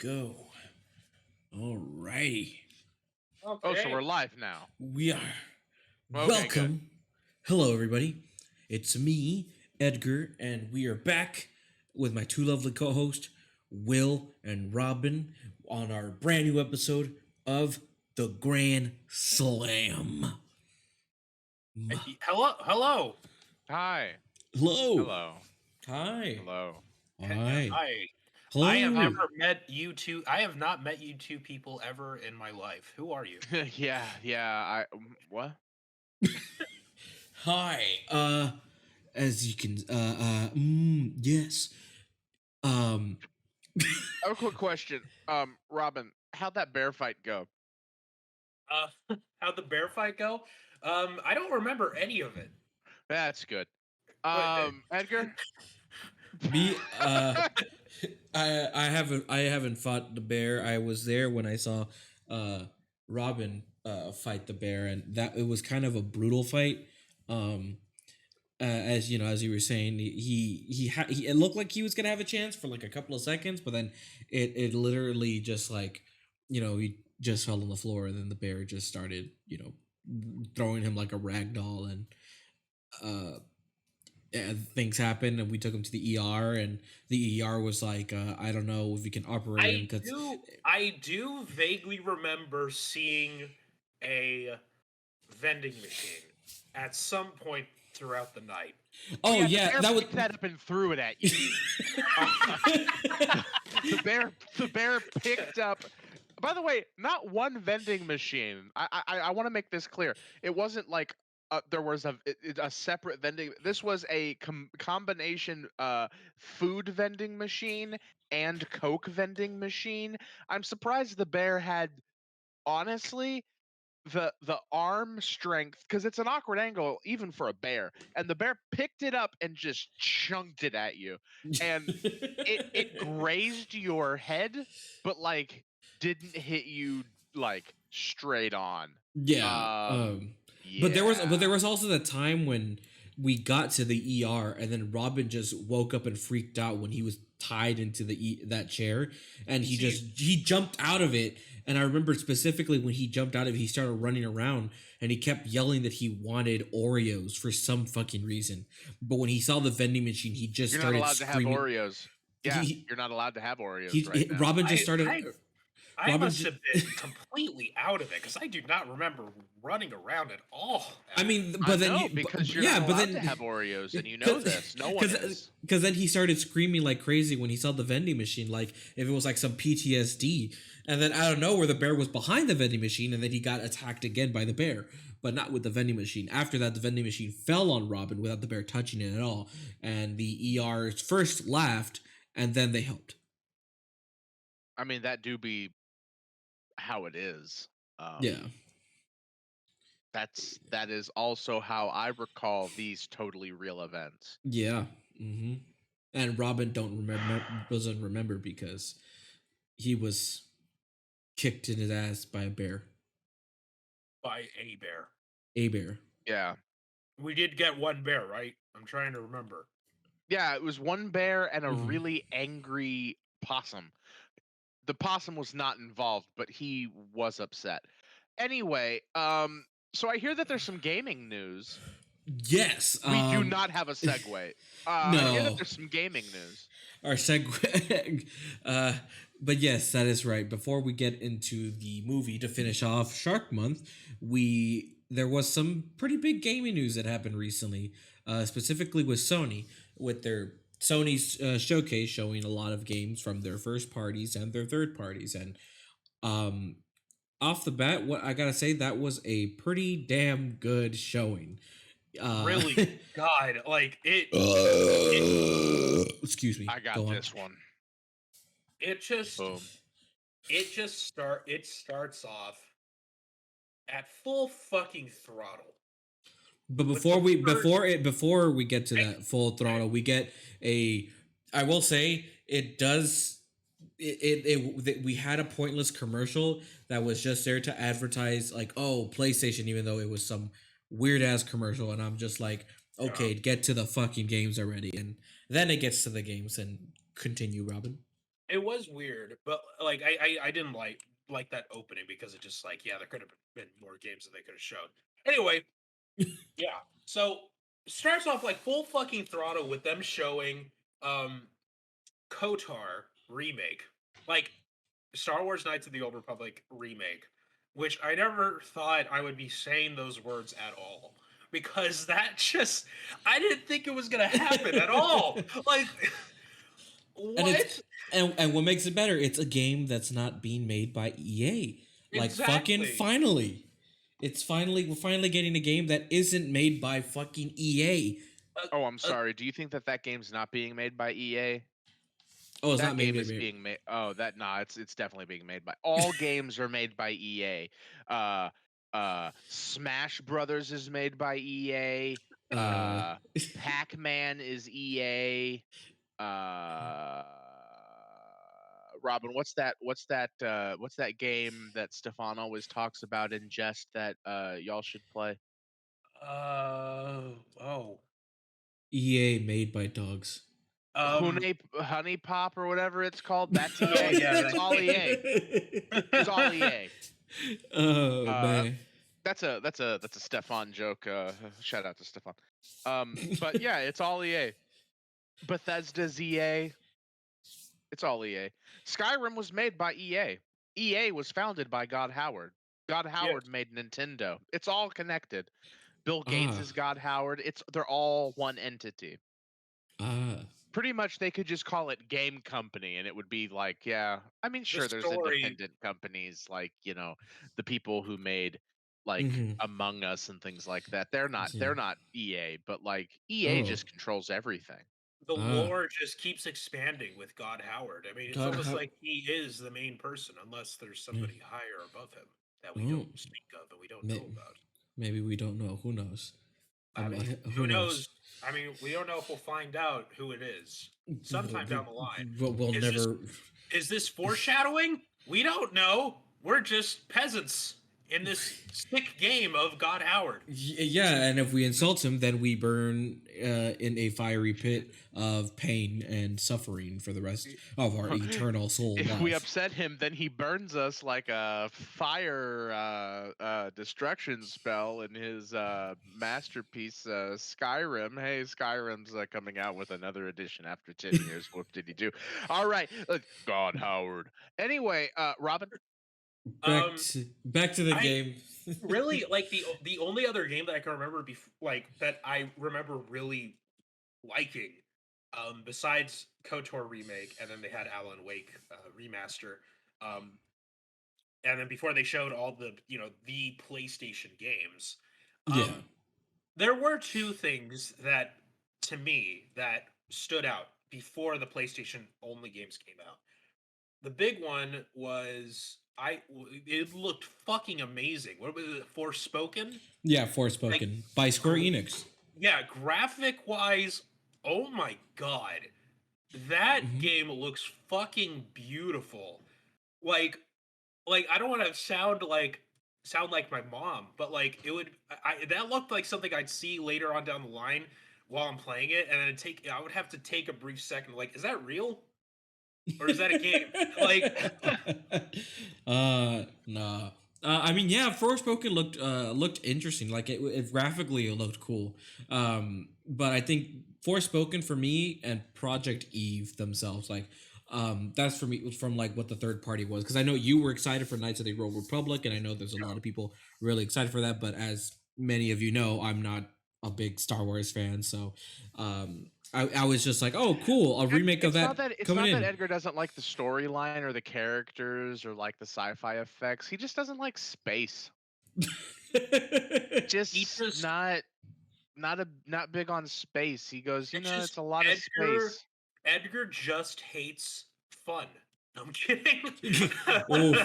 go. Alrighty. Oh, so we're live now. We are. Okay, Welcome. Hello, everybody. It's me, Edgar, and we are back with my two lovely co hosts, Will and Robin, on our brand new episode of The Grand Slam. Hello. Hi. Hello. Hello. Hi. Hello. Hi. Hi. Hello. I have never met you two. I have not met you two people ever in my life. Who are you? yeah. What? Hi. As you can, yes. I have a quick question. Robin, how'd that bear fight go? How'd the bear fight go? I don't remember any of it. That's good. Edgar? Me, I haven't fought the bear. I was there when I saw Robin fight the bear, and that it was kind of a brutal fight. As you know, as you were saying, he it looked like he was gonna have a chance for like a couple of seconds, but then it literally just like, he just fell on the floor, and then the bear just started, throwing him like a rag doll, and things happened, and we took him to the ER, and the ER was like, I don't know if we can operate him. I do vaguely remember seeing a vending machine at some point throughout the night. Oh yeah, that was that up and threw it at you. the bear picked up. By the way, not one vending machine. I want to make this clear. It wasn't like there was a separate vending. This was a combination food vending machine and Coke vending machine. I'm surprised the bear had, honestly, the arm strength, because it's an awkward angle even for a bear, and the bear picked it up and just chunked it at you, and it grazed your head, but like didn't hit you like straight on. Yeah. But there was also the time when we got to the ER, and then Robin just woke up and freaked out when he was tied into that chair, and he jumped out of it. And I remember specifically when he jumped out of it, he started running around, and he kept yelling that he wanted Oreos for some fucking reason. But when he saw the vending machine, he just started screaming. You're not allowed to have Oreos. Yeah, you're not allowed to have Oreos now. Robin just started. I must have been completely out of it, because I do not remember running around at all. I mean, but then you're not allowed to have Oreos, and you know this. No one is. Because then he started screaming like crazy when he saw the vending machine, like if it was like some PTSD. And then out of nowhere, the bear was behind the vending machine, and then he got attacked again by the bear, but not with the vending machine. After that, the vending machine fell on Robin without the bear touching it at all, and the ER first laughed, and then they helped. I mean, that do be how it is. Yeah. That is also how I recall these totally real events. Yeah. Mm-hmm. And Robin doesn't remember because he was kicked in his ass by a bear. By a bear. A bear. Yeah. We did get one bear, right? I'm trying to remember. Yeah, it was one bear and a really angry possum. The possum was not involved, but he was upset. Anyway, so I hear that there's some gaming news. Yes. We do not have a segue. No. I hear that there's some gaming news. Our segue. But yes, that is right. Before we get into the movie to finish off Shark Month, there was some pretty big gaming news that happened recently, specifically with Sony, with their Sony's showcase showing a lot of games from their first parties and their third parties. And off the bat, what I gotta say, that was a pretty damn good showing. Really, God, like it. Excuse me. I got this one. It starts off at full fucking throttle. But before we get to that full throttle, we get I will say it does. We had a pointless commercial that was just there to advertise like, oh, PlayStation, even though it was some weird ass commercial, and I'm just like, okay, get to the fucking games already. And then it gets to the games, and continue, Robin. It was weird, but like I didn't like that opening because it just like there could have been more games that they could have showed. Anyway, yeah. So starts off like full fucking throttle with them showing um KOTOR remake, like Star Wars Knights of the Old Republic remake, which I never thought I would be saying those words at all because that just I didn't think it was gonna happen at all. Like And it's what? and what makes it better, it's a game that's not being made by EA. Like fucking Exactly. finally. We're finally getting a game that isn't made by fucking EA. Oh, I'm Uh, sorry. Do you think that game's not being made by EA? Oh, it's not That game made is by being made. Oh, that nah, it's definitely being made by. All games are made by EA. Uh, Smash Brothers is made by EA. uh Pac-Man is EA. Uh, Robin, what's that game that Stefan always talks about in jest that y'all should play? oh. EA made by dogs. Honey Pop or whatever it's called. That's Oh EA. yeah, It's all EA. It's all EA. Oh Uh, man. that's a Stefan joke. Shout out to Stefan. But yeah, it's all EA. Bethesda's EA. It's all EA. Skyrim was made by EA. EA was founded by God Howard. God yes. Howard made Nintendo. It's all connected. Bill Gates Ah. is God Howard. They're all one entity. Ah. Pretty much they could just call it game company and it would be like, yeah, I mean, sure, there's story. independent companies like, the people who made like Mhm. Among Us and things like that. Yeah. They're not EA, but like EA Oh. just controls everything. The Ah. lore just keeps expanding with God Howard. I mean, it's God almost how like he is the main person, unless there's yeah. somebody higher above him that we Oh. don't speak of and we don't know May- about. Maybe we don't know. Who knows? I mean, Who who knows? knows? I mean, we don't know if we'll find out who it is sometime down the line. But we'll Is this never. is this foreshadowing? We don't know. We're just peasants in this sick game of God Howard. Yeah, and if we insult him, then we burn in a fiery pit of pain and suffering for the rest of our eternal soul If we life. upset him, then he burns us like a fire destruction spell in his masterpiece Skyrim. Hey, Skyrim's coming out with another edition after 10 years. What did he do? All right, look, God Howard. Anyway, Robin. Um, Back to the I game. really like the only other game that I can remember like that I remember really liking, besides KOTOR remake, and then they had Alan Wake remaster, um, and then before they showed all the the PlayStation games, Yeah. there were two things that to me that stood out before the PlayStation only games came out. The big one was it looked fucking amazing. What was it? Forspoken? Yeah, Like Forspoken by Square Enix. yeah, graphic wise, oh my god. That Mhm. game looks fucking beautiful. Like I don't want to sound like my mom, but like it would that looked like something I'd see later on down the line while I'm playing it, and then I would have to take a brief second like, is that real? Or is that a game? Like Nah. I mean, yeah, Forspoken looked interesting. Like it graphically, it looked cool. But I think Forspoken for me and Project Eve themselves, like, that's for me from like what the third party was, because I know you were excited for Knights of the Old Republic, and I know there's a lot of people really excited for that. But as many of you know, I'm not a big Star Wars fan, so I was just like, oh, cool, a remake of that It's coming not that in. Edgar doesn't like the storyline or the characters or like the sci-fi effects. He just doesn't like space. he Just just not big on space. He goes, it's it's just a lot of Edgar space. Edgar just hates fun. I'm kidding. Oof.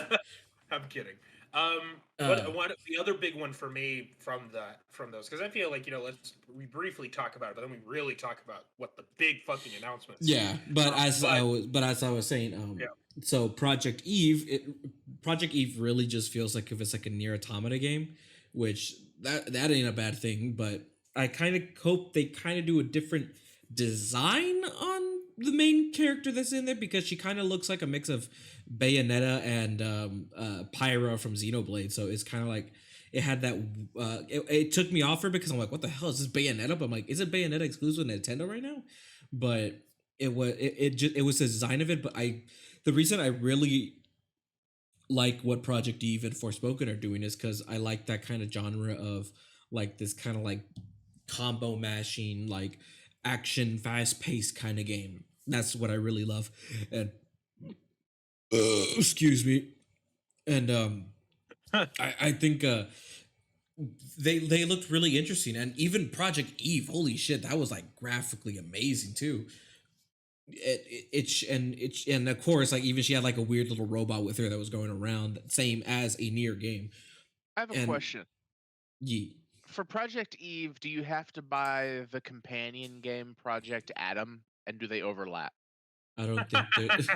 I'm kidding. Uh, What the other big one for me from those, because I feel like we briefly talk about it, but then we really talk about what the big fucking announcements. Yeah, but as I was saying, Yeah. so Project Eve really just feels like if it's like a near automata game, which that ain't a bad thing. But I kind of hope they kind of do a different design on the main character that's in there because she kind of looks like a mix of Bayonetta and Pyra from Xenoblade. So it's kind of like it had that. It took me off her because I'm like, what the hell is this Bayonetta? But I'm like, is it Bayonetta exclusive to Nintendo right now? But it was the design of it. But the reason I really like what Project Eve and Forspoken are doing is because I like that kind of genre of like this kind of like combo mashing, like action, fast paced kind of game. That's what I really love. And excuse me. And I think they looked really interesting, and even Project Eve, holy shit, that was like graphically amazing too. And of course, like even she had like a weird little robot with her that was going around, same as a near game. I have a And question. ye, For Project Eve, do you have to buy the companion game Project Adam, and do they overlap? I don't think that.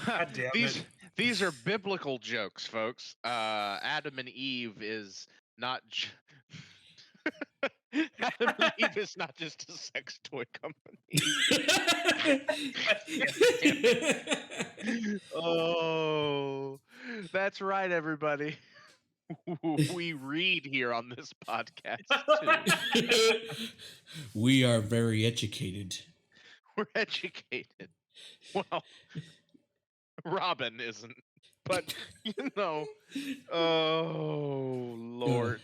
God damn these it. these are biblical jokes, folks. Adam and Eve is not. Adam and Eve is not just a sex toy company. Oh, that's right, everybody. We read here on this podcast too. We are very educated. We're educated. Well, Robin isn't, but oh Lord.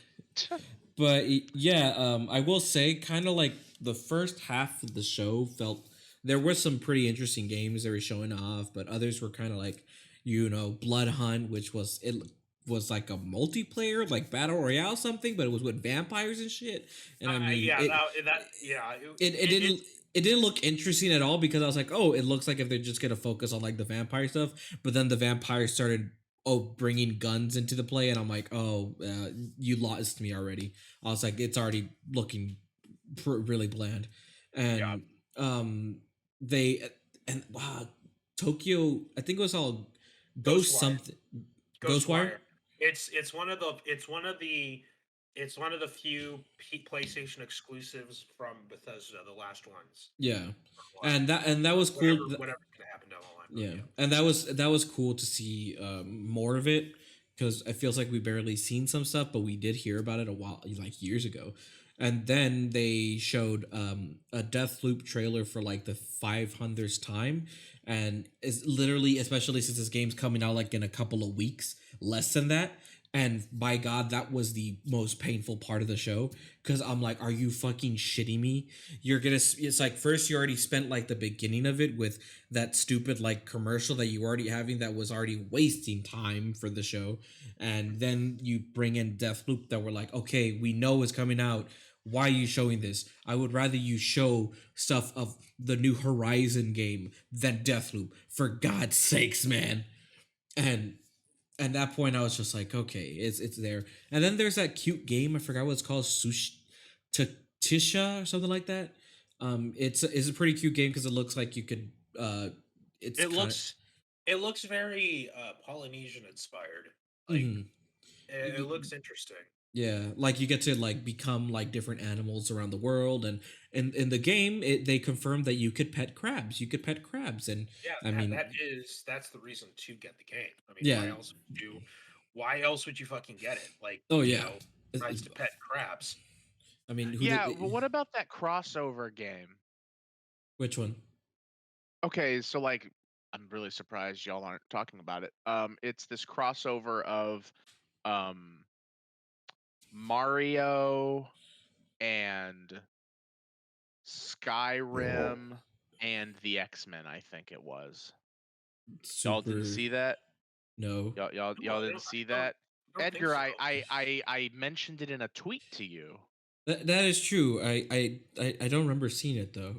But yeah, I will say, kind of like the first half of the show felt there were some pretty interesting games they were showing off, but others were kind of like, Blood Hunt, which was like a multiplayer, like battle royale something, but it was with vampires and shit. And I mean, Yeah, it didn't look interesting at all because I was like, oh, it looks like if they're just gonna focus on like the vampire stuff, but then the vampires started bringing guns into the play, and I'm like, oh, you lost me already. I was like, it's already looking really bland, and they and wow, Tokyo, I think it was all Ghost something, Ghostwire. It's one of the few PlayStation exclusives from Bethesda, the last ones. Yeah, and that was cool. Whatever can happen down the Yeah, line. and that was cool to see more of it because it feels like we barely seen some stuff, but we did hear about it a while, like years ago. And then they showed a Deathloop trailer for like the 500th time, and it's literally, especially since this game's coming out like in a couple of weeks, less than that. And by God, that was the most painful part of the show because I'm like, are you fucking shitting me? It's like first you already spent like the beginning of it with that stupid like commercial that you already having that was already wasting time for the show. And then you bring in Deathloop that we're like, okay, we know it's coming out. Why are you showing this? I would rather you show stuff of the new Horizon game than Deathloop. For God's sakes, man. And at that point I was just like, okay, it's there. And then there's that cute game, I forgot what it's called, Tisha or something like that. It's a pretty cute game because it looks like you could it looks very Polynesian inspired. Like it looks interesting. Yeah, like you get to like become like different animals around the world, and in the game they confirmed that you could pet crabs. You could pet crabs, and that's the reason to get the game. I mean, yeah. Why else would you fucking get it? Like, tries to pet crabs. I mean, but what about that crossover game? Which one? Okay, so like, I'm really surprised y'all aren't talking about it. It's this crossover of, Mario and Skyrim and the X-Men, I think it was. Y'all didn't see that? No. Y'all didn't see that? Edgar, so. I mentioned it in a tweet to you. That is true. I don't remember seeing it though.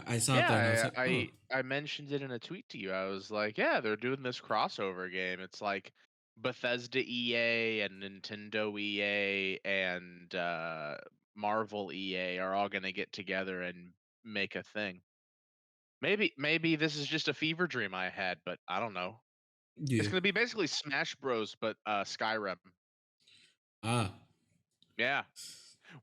I saw it there. And I was like, I mentioned it in a tweet to you. I was like, yeah, they're doing this crossover game. It's like Bethesda EA and Nintendo EA and Marvel EA are all going to get together and make a thing. Maybe this is just a fever dream I had, but I don't know. Yeah. It's going to be basically Smash Bros, but Skyrim. Ah. Yeah.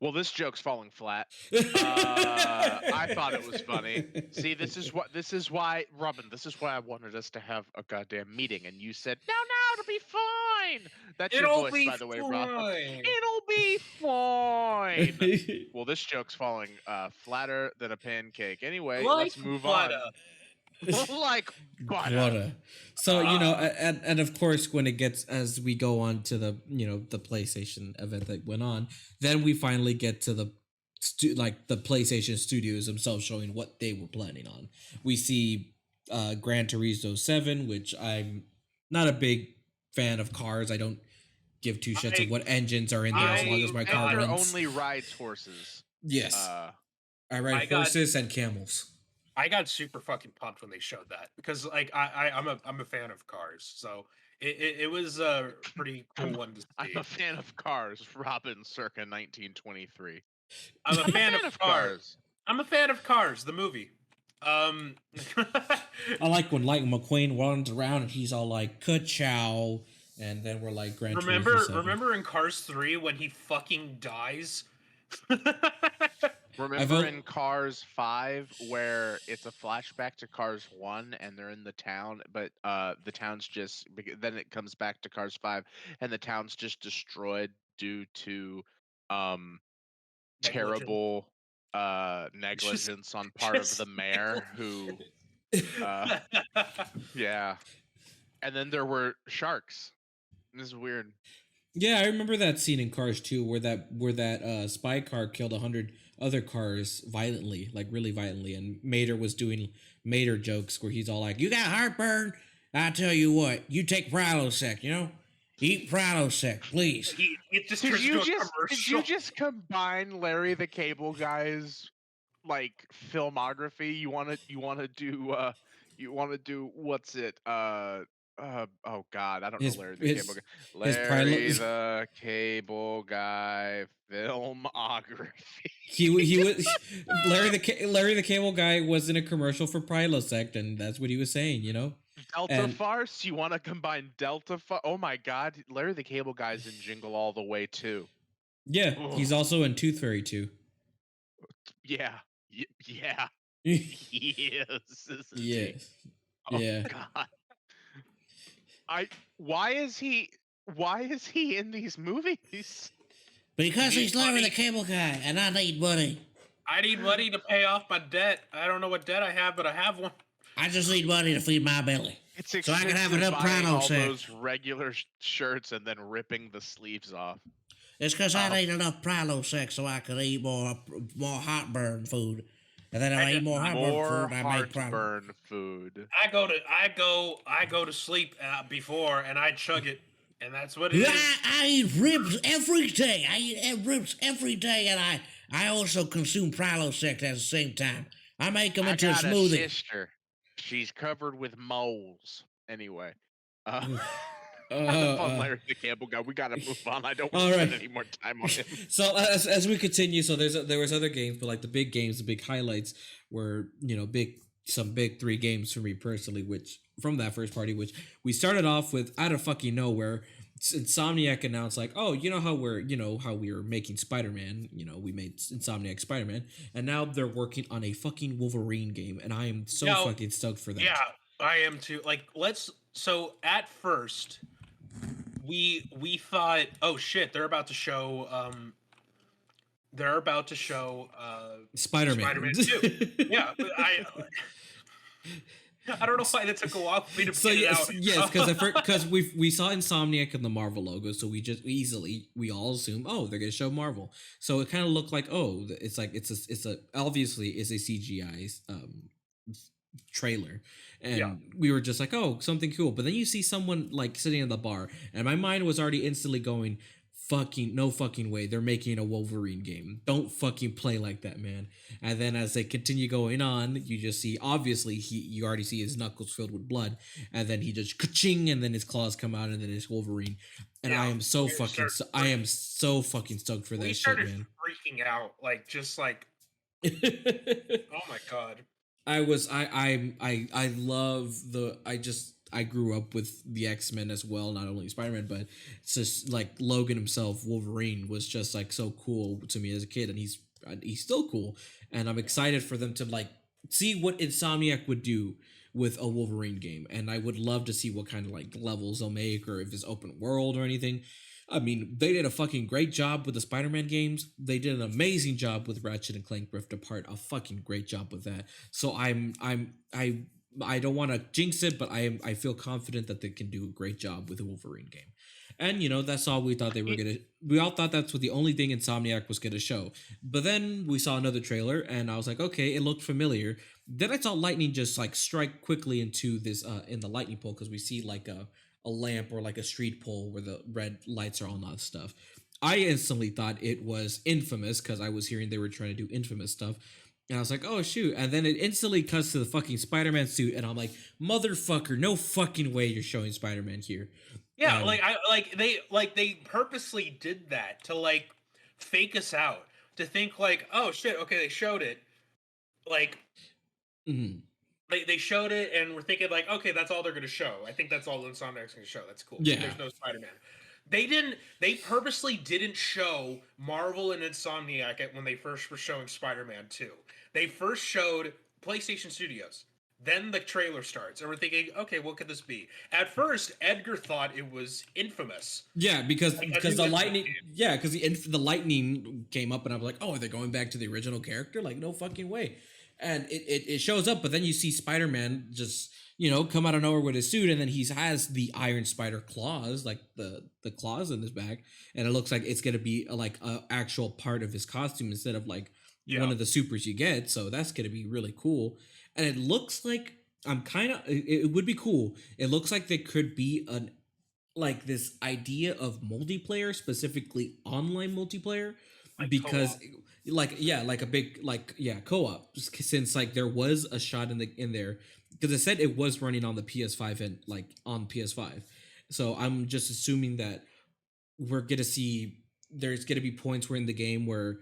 Well, this joke's falling flat. I thought it was funny. See, this is why, Robin. This is why I wanted us to have a goddamn meeting, and you said, "No, it'll be fine." That's your It'll voice, be by the way, Rob. fine. It'll be fine. Well, this joke's falling flatter than a pancake. Anyway, Like let's move butter. on. Like butter. Butter. So and of course, when it gets as we go on to the the PlayStation event that went on, then we finally get to the the PlayStation Studios themselves showing what they were planning on. We see Gran Turismo 7, which I'm not a big fan of cars. I don't give two shits of what engines are in there as long as my car runs. Only rides horses. Yes, I ride horses and camels. I got super fucking pumped when they showed that because like I'm a fan of cars, so it was a pretty cool one to see. I'm a fan of cars, Robin, circa 1923. I'm a fan of cars. I'm a fan of Cars, the movie. I like when Lightning McQueen runs around and he's all like "ka-chow," and then we're like, remember in Cars 3 when he fucking dies? Remember in Cars 5 where it's a flashback to Cars 1 and they're in the town, but the town's just then it comes back to Cars 5 and the town's just destroyed due to terrible negligence on part of the mayor who yeah. And then there were sharks. This is weird. Yeah, I remember that scene in Cars 2 where that spy car killed 100 other cars violently, like really violently, and Mater was doing Mater jokes where he's all like, "You got heartburn? I tell you what, you take Prilosec, eat Prilosec, please." Did you just combine Larry the Cable Guy's like filmography? You want to do what's it? Oh God, I don't know Larry the Cable Guy. Larry the Cable Guy filmography. He was Larry the Cable Guy was in a commercial for Prilosec, and that's what he was saying, Delta farce. You want to combine Delta farce? Oh my God, Larry the Cable Guy's in Jingle All the Way too. Yeah, he's also in Tooth Fairy 2. Yeah. Yes. Yes. Oh God. Why is he in these movies? Because he's Larry the Cable Guy, and I need money. I need money to pay off my debt. I don't know what debt I have, but I have one. I just need money to feed my belly, so I can have enough Prilosec. All those regular shirts and then ripping the sleeves off. It's because I need enough Prilosec so I can eat more heartburn food. And then I eat more heartburn food. I go to sleep before and I chug it, and that's what it is. I eat ribs every day. And I also consume Prilosec at the same time. I make them into a smoothie. A sister. She's covered with moles. Anyway. Larry the Cable Guy. We gotta move on. I don't want to spend any more time on him. So as we continue, so there was other games, but like the big games, the big highlights were some big 3 games for me personally, which from that first party, which we started off with out of fucking nowhere. Insomniac announced like, oh, how we were making Spider-Man, we made Insomniac Spider-Man, and now they're working on a fucking Wolverine game, and I am so fucking stoked for that. Yeah, I am too. Like, so at first we thought, oh shit, they're about to show Spider-Man 2. Yeah, but I don't know why that took a while for me to figure it out. Yes, because we saw Insomniac in the Marvel logo, so we all assume, oh, they're gonna show Marvel. So it kind of looked like, oh, it's obviously it's a CGI trailer, and we were just like, oh, something cool. But then you see someone like sitting in the bar, and my mind was already instantly going, no fucking way, they're making a Wolverine game. Don't fucking play like that, man. And then as they continue going on, you just see, obviously, you already see his knuckles filled with blood, and then he just ka-ching, and then his claws come out, and then it's Wolverine. And I am so fucking stoked for that shit, man. We started freaking out, oh my God. I love I grew up with the X-Men as well, not only Spider-Man, but it's just like Logan himself, Wolverine was just like so cool to me as a kid, and he's still cool, and I'm excited for them to like see what Insomniac would do with a Wolverine game, and I would love to see what kind of like levels they'll make, or if it's open world or anything. I mean, they did a fucking great job with the Spider-Man games. They did an amazing job with Ratchet and Clank Rift Apart. A fucking great job with that. So I don't want to jinx it, but I feel confident that they can do a great job with the Wolverine game. And that's all we thought they were gonna. We all thought that's what the only thing Insomniac was gonna show. But then we saw another trailer, and I was like, okay, it looked familiar. Then I saw lightning just like strike quickly into this in the lightning pole, because we see like a lamp or like a street pole where the red lights are on that stuff. I instantly thought it was Infamous, because I was hearing they were trying to do Infamous stuff. And I was like, oh shoot. And then it instantly cuts to the fucking Spider-Man suit, and I'm like, motherfucker, no fucking way you're showing Spider-Man here. Yeah, they purposely did that to like fake us out, to think like, oh shit, okay, they showed it. Like mhm. they showed it, and we're thinking like, okay, that's all they're gonna show. I think that's all Insomniac's gonna show. That's cool. Yeah. There's no Spider-Man. They didn't. They purposely didn't show Marvel and Insomniac when they first were showing Spider-Man 2. They first showed PlayStation Studios. Then the trailer starts, and we're thinking, okay, what could this be? At first, Edgar thought it was Infamous. Yeah, because the lightning. Yeah, because the lightning came up, and I was like, oh, are they going back to the original character? Like, no fucking way. And it shows up, but then you see Spider-Man just come out of nowhere with his suit, and then he has the Iron Spider claws, like the claws in his back, and it looks like it's gonna be like a actual part of his costume instead of like one of the supers you get. So that's gonna be really cool. And it looks like it would be cool. It looks like there could be an like this idea of multiplayer, specifically online multiplayer, Like because co-op. like a big co-op, since like there was a shot in there, because it said it was running on the PS5 and like on PS5. So I'm just assuming that we're gonna see there's gonna be points where in the game where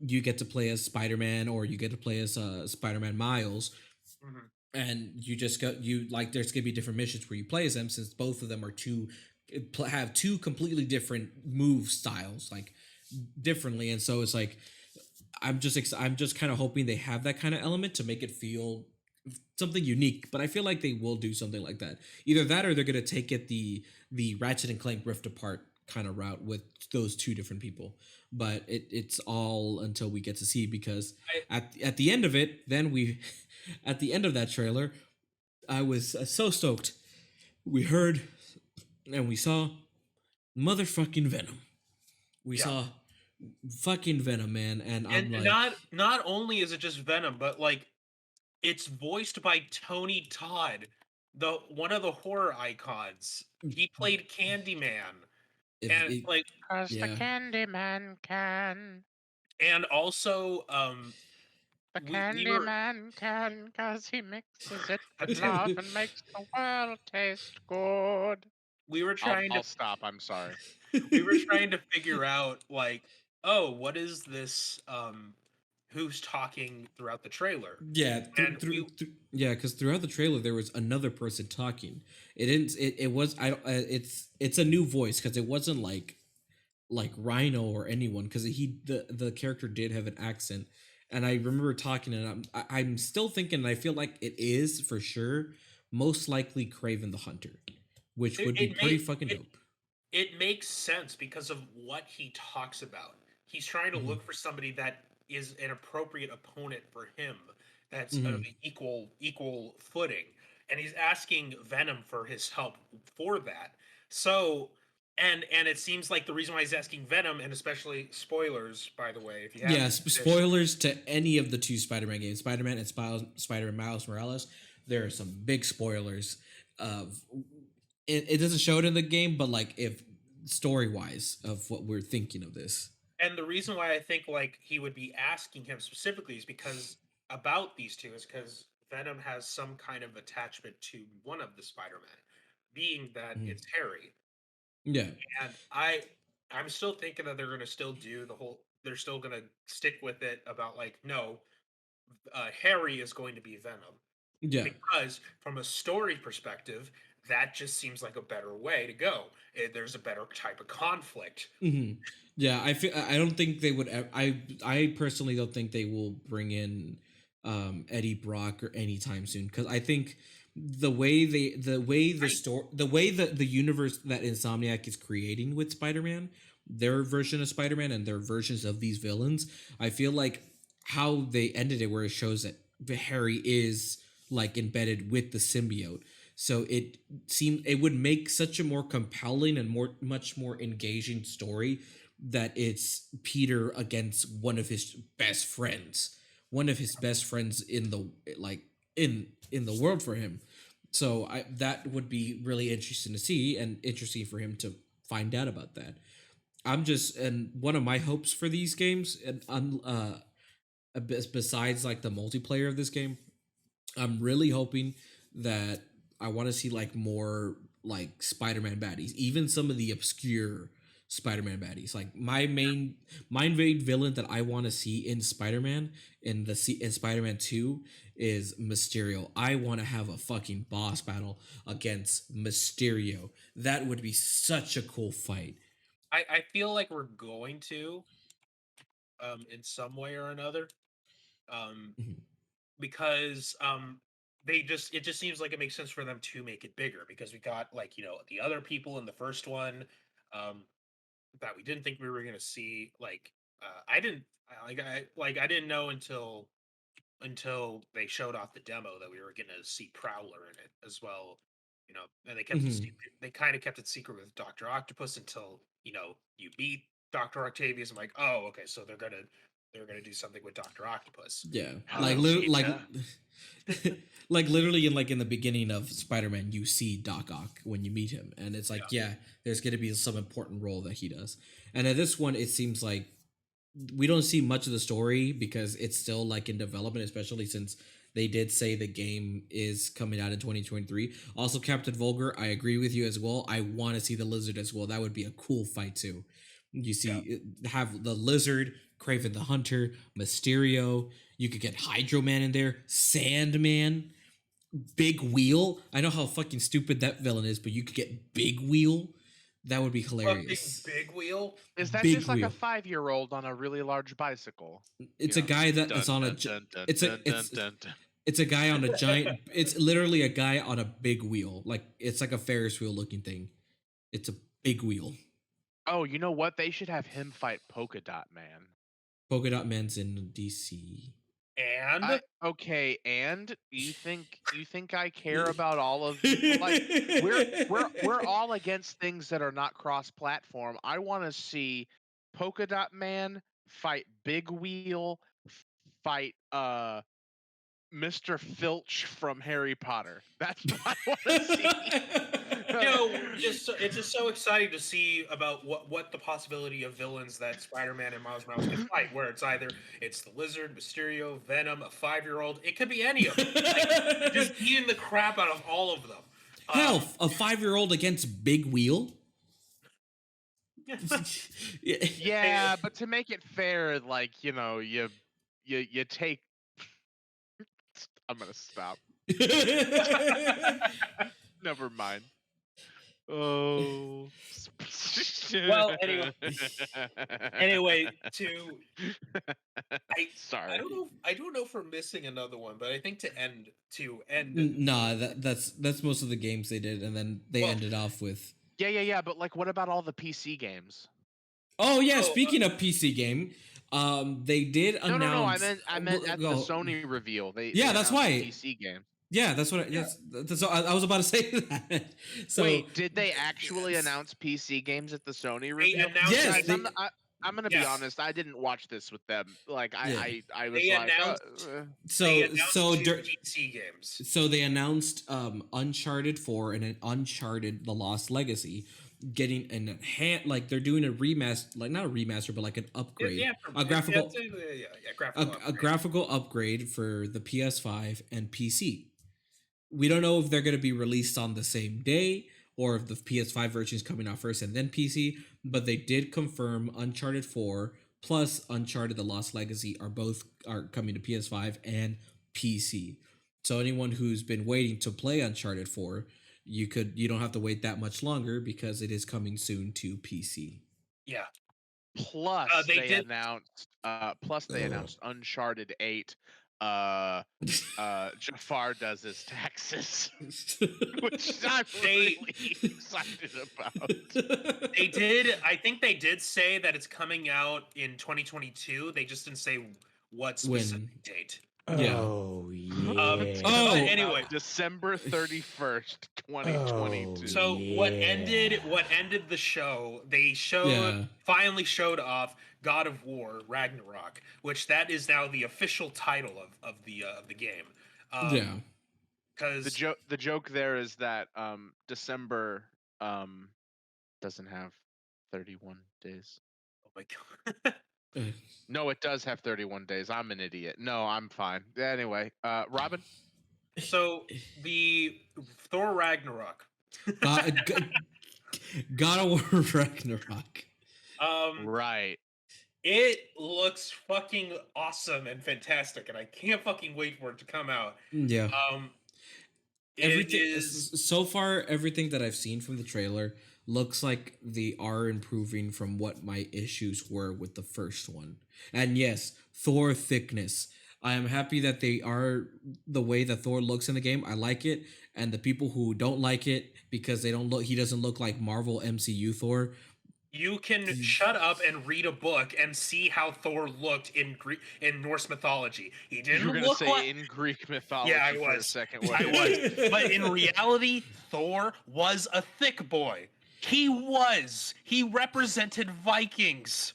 you get to play as Spider-Man, or you get to play as Spider-Man Miles, Mhm. and you just go you like there's gonna be different missions where you play as them, since both of them are have two completely different move styles, like differently. And so it's like I'm just kind of hoping they have that kind of element to make it feel something unique. But I feel like they will do something like that. Either that, or they're gonna take it the Ratchet and Clank Rift Apart kind of route with those two different people. But it's all until we get to see, because at the end of it, then we at the end of that trailer, I was so stoked. We heard and we saw motherfucking Venom. We saw fucking Venom, man, and I'm And like, not only is it just Venom, but like it's voiced by Tony Todd, the one of the horror icons. He played Candyman, if and it, like, Cause the yeah, Candyman can. and also The we were Candyman can, cause he mixes it with love and makes the world taste good. we were trying I'll to stop. I'm sorry. we were trying to figure out like, oh, what is this who's talking throughout the trailer? yeah, And we yeah, because throughout the trailer there was another person talking. It didn't. It was. I don't. It's a new voice, because it wasn't like Rhino or anyone, because the character did have an accent, and I remember talking, and I'm still thinking, and I feel like it is for sure most likely Craven the Hunter, which would be it pretty made fucking it, dope. it makes sense because of what he talks about. He's trying to Hmm. look for somebody that is an appropriate opponent for him, that's of Hmm. equal footing, and he's asking Venom for his help for that. So, and it seems like the reason why he's asking Venom, and especially spoilers, by the way, if you Yeah, haven't finished, spoilers to any of the two Spider-Man games, Spider-Man and Spider-Man Miles Morales. There are some big spoilers of it doesn't show it in the game, but like if story wise of what we're thinking of this. and the reason why I think like he would be asking him specifically is because about these two is because Venom has some kind of attachment to one of the Spider-Man, being that Mm. it's Harry. Yeah. And I'm still thinking that they're gonna still do the whole they're still gonna stick with it about like, no, Harry is going to be Venom. Yeah. Because from a story perspective, that just seems like a better way to go. There's a better type of conflict. Mm-hmm. Yeah, I don't think they would. I personally don't think they will bring in Eddie Brock or anytime soon, because I think the way that the universe that Insomniac is creating with Spider-Man, their version of Spider-Man and their versions of these villains, I feel like how they ended it, where it shows that Harry is like embedded with the symbiote. So it would make such a more compelling and much more engaging story that it's Peter against one of his best friends in the in the world for him. So that would be really interesting to see, and interesting for him to find out about that. And one of my hopes for these games, and besides like the multiplayer of this game, I'm really hoping that I want to see like more like Spider-Man baddies, even some of the obscure Spider-Man baddies. Like my main villain that I want to see in Spider-Man in Spider-Man 2 is Mysterio. I want to have a fucking boss battle against Mysterio. That would be such a cool fight. I feel like we're going to, in some way or another, Mhm. because it just seems like it makes sense for them to make it bigger, because we got, like, the other people in the first one, um, that we didn't think we were gonna see. Like, I didn't I didn't know until they showed off the demo that we were gonna see Prowler in it as well. And they kept it Mhm. secret. They kind of kept it secret with Doctor Octopus until you beat Doctor Octavius. I'm like, oh, okay, so they're gonna do something with Doctor Octopus. Yeah, like Hello, Peter. like literally in the beginning of Spider-Man, you see Doc Ock when you meet him, and it's like, Yeah. yeah, there's going to be some important role that he does. And at this one, it seems like we don't see much of the story because it's still like in development, especially since they did say the game is coming out in 2023. Also, Captain Vulgar, I agree with you as well. I want to see the Lizard as well. That would be a cool fight too. You Yeah. see, have the Lizard, Craven the Hunter, Mysterio. You could get Hydro Man in there, Sandman, Big Wheel. I know how fucking stupid that villain is, but you could get Big Wheel. That would be Fucking hilarious. big wheel. Is that Big just like a Wheel. 5-year-old on a really large bicycle? It's a guy that's Dun on a. dun dun dun It's a dun dun dun. Dun. it's a guy on a giant. It's literally a guy on a big wheel. Like it's like a Ferris wheel looking thing. It's a big wheel. Oh, you know what? They should have him fight Polka Dot Man. Polka Dot Man's in DC. And Okay, and you think I care about all of like we're all against things that are not cross-platform. I want to see Polka Dot Man fight Big Wheel, fight Mr. Filch from Harry Potter. That's what I want to see. it's just so exciting to see about what the possibility of villains that Spider-Man and Miles Morales can fight. Where it's the Lizard, Mysterio, Venom, a 5-year-old. It could be any of them. Like, just beating the crap out of all of them. Hell, a 5-year-old against Big Wheel. Yeah, but to make it fair, like you take. I'm gonna stop. Never mind. Oh. Well, anyway, sorry. I don't know if we're missing another one, but I think to end. Nah, that's most of the games they did, and then they ended off with. Yeah. But like, what about all the PC games? Oh yeah, speaking of PC game, they did announce. No. I meant at the Sony reveal. That's why PC game. Yeah, that's what. That's I was about to say that. So wait, did they actually announce PC games at the Sony reveal? Yes. Guys, I'm gonna be honest. I didn't watch this with them. Like I was they like, PC games. So they announced Uncharted 4 and an Uncharted The Lost Legacy getting like they're doing a remaster, like not a remaster, but like an upgrade, a graphical upgrade for the PS5 and PC. We don't know if they're going to be released on the same day or if the PS5 version is coming out first and then PC, but they did confirm Uncharted 4 plus Uncharted The Lost Legacy are coming to PS5 and PC. So anyone who's been waiting to play Uncharted 4 you don't have to wait that much longer because it is coming soon to PC. Yeah. Plus, they did announced. They announced Uncharted 8. Jafar does his taxes, which I'm really excited about. They did. I think they did say that it's coming out in 2022. They just didn't say what specific date. Oh yeah. But anyway, December 31st, 2022. So what ended the show? They finally showed off God of War Ragnarok, which that is now the official title of the game. Because the joke there is that December doesn't have 31 days. Oh my god. No, it does have 31 days. I'm an idiot. No, I'm fine. Anyway, Robin. So the Thor Ragnarok. God of War Ragnarok. Right. It looks fucking awesome and fantastic, and I can't fucking wait for it to come out. Yeah. Everything so far, everything that I've seen from the trailer looks like they are improving from what my issues were with the first one. And yes, Thor thickness. I am happy that they are the way that Thor looks in the game. I like it. And the people who don't like it because he doesn't look like Marvel MCU Thor. You can shut up and read a book and see how Thor looked in Norse mythology. He didn't look like in Greek mythology. Yeah, I was. For a second. I was. But in reality, Thor was a thick boy. He was. He represented Vikings.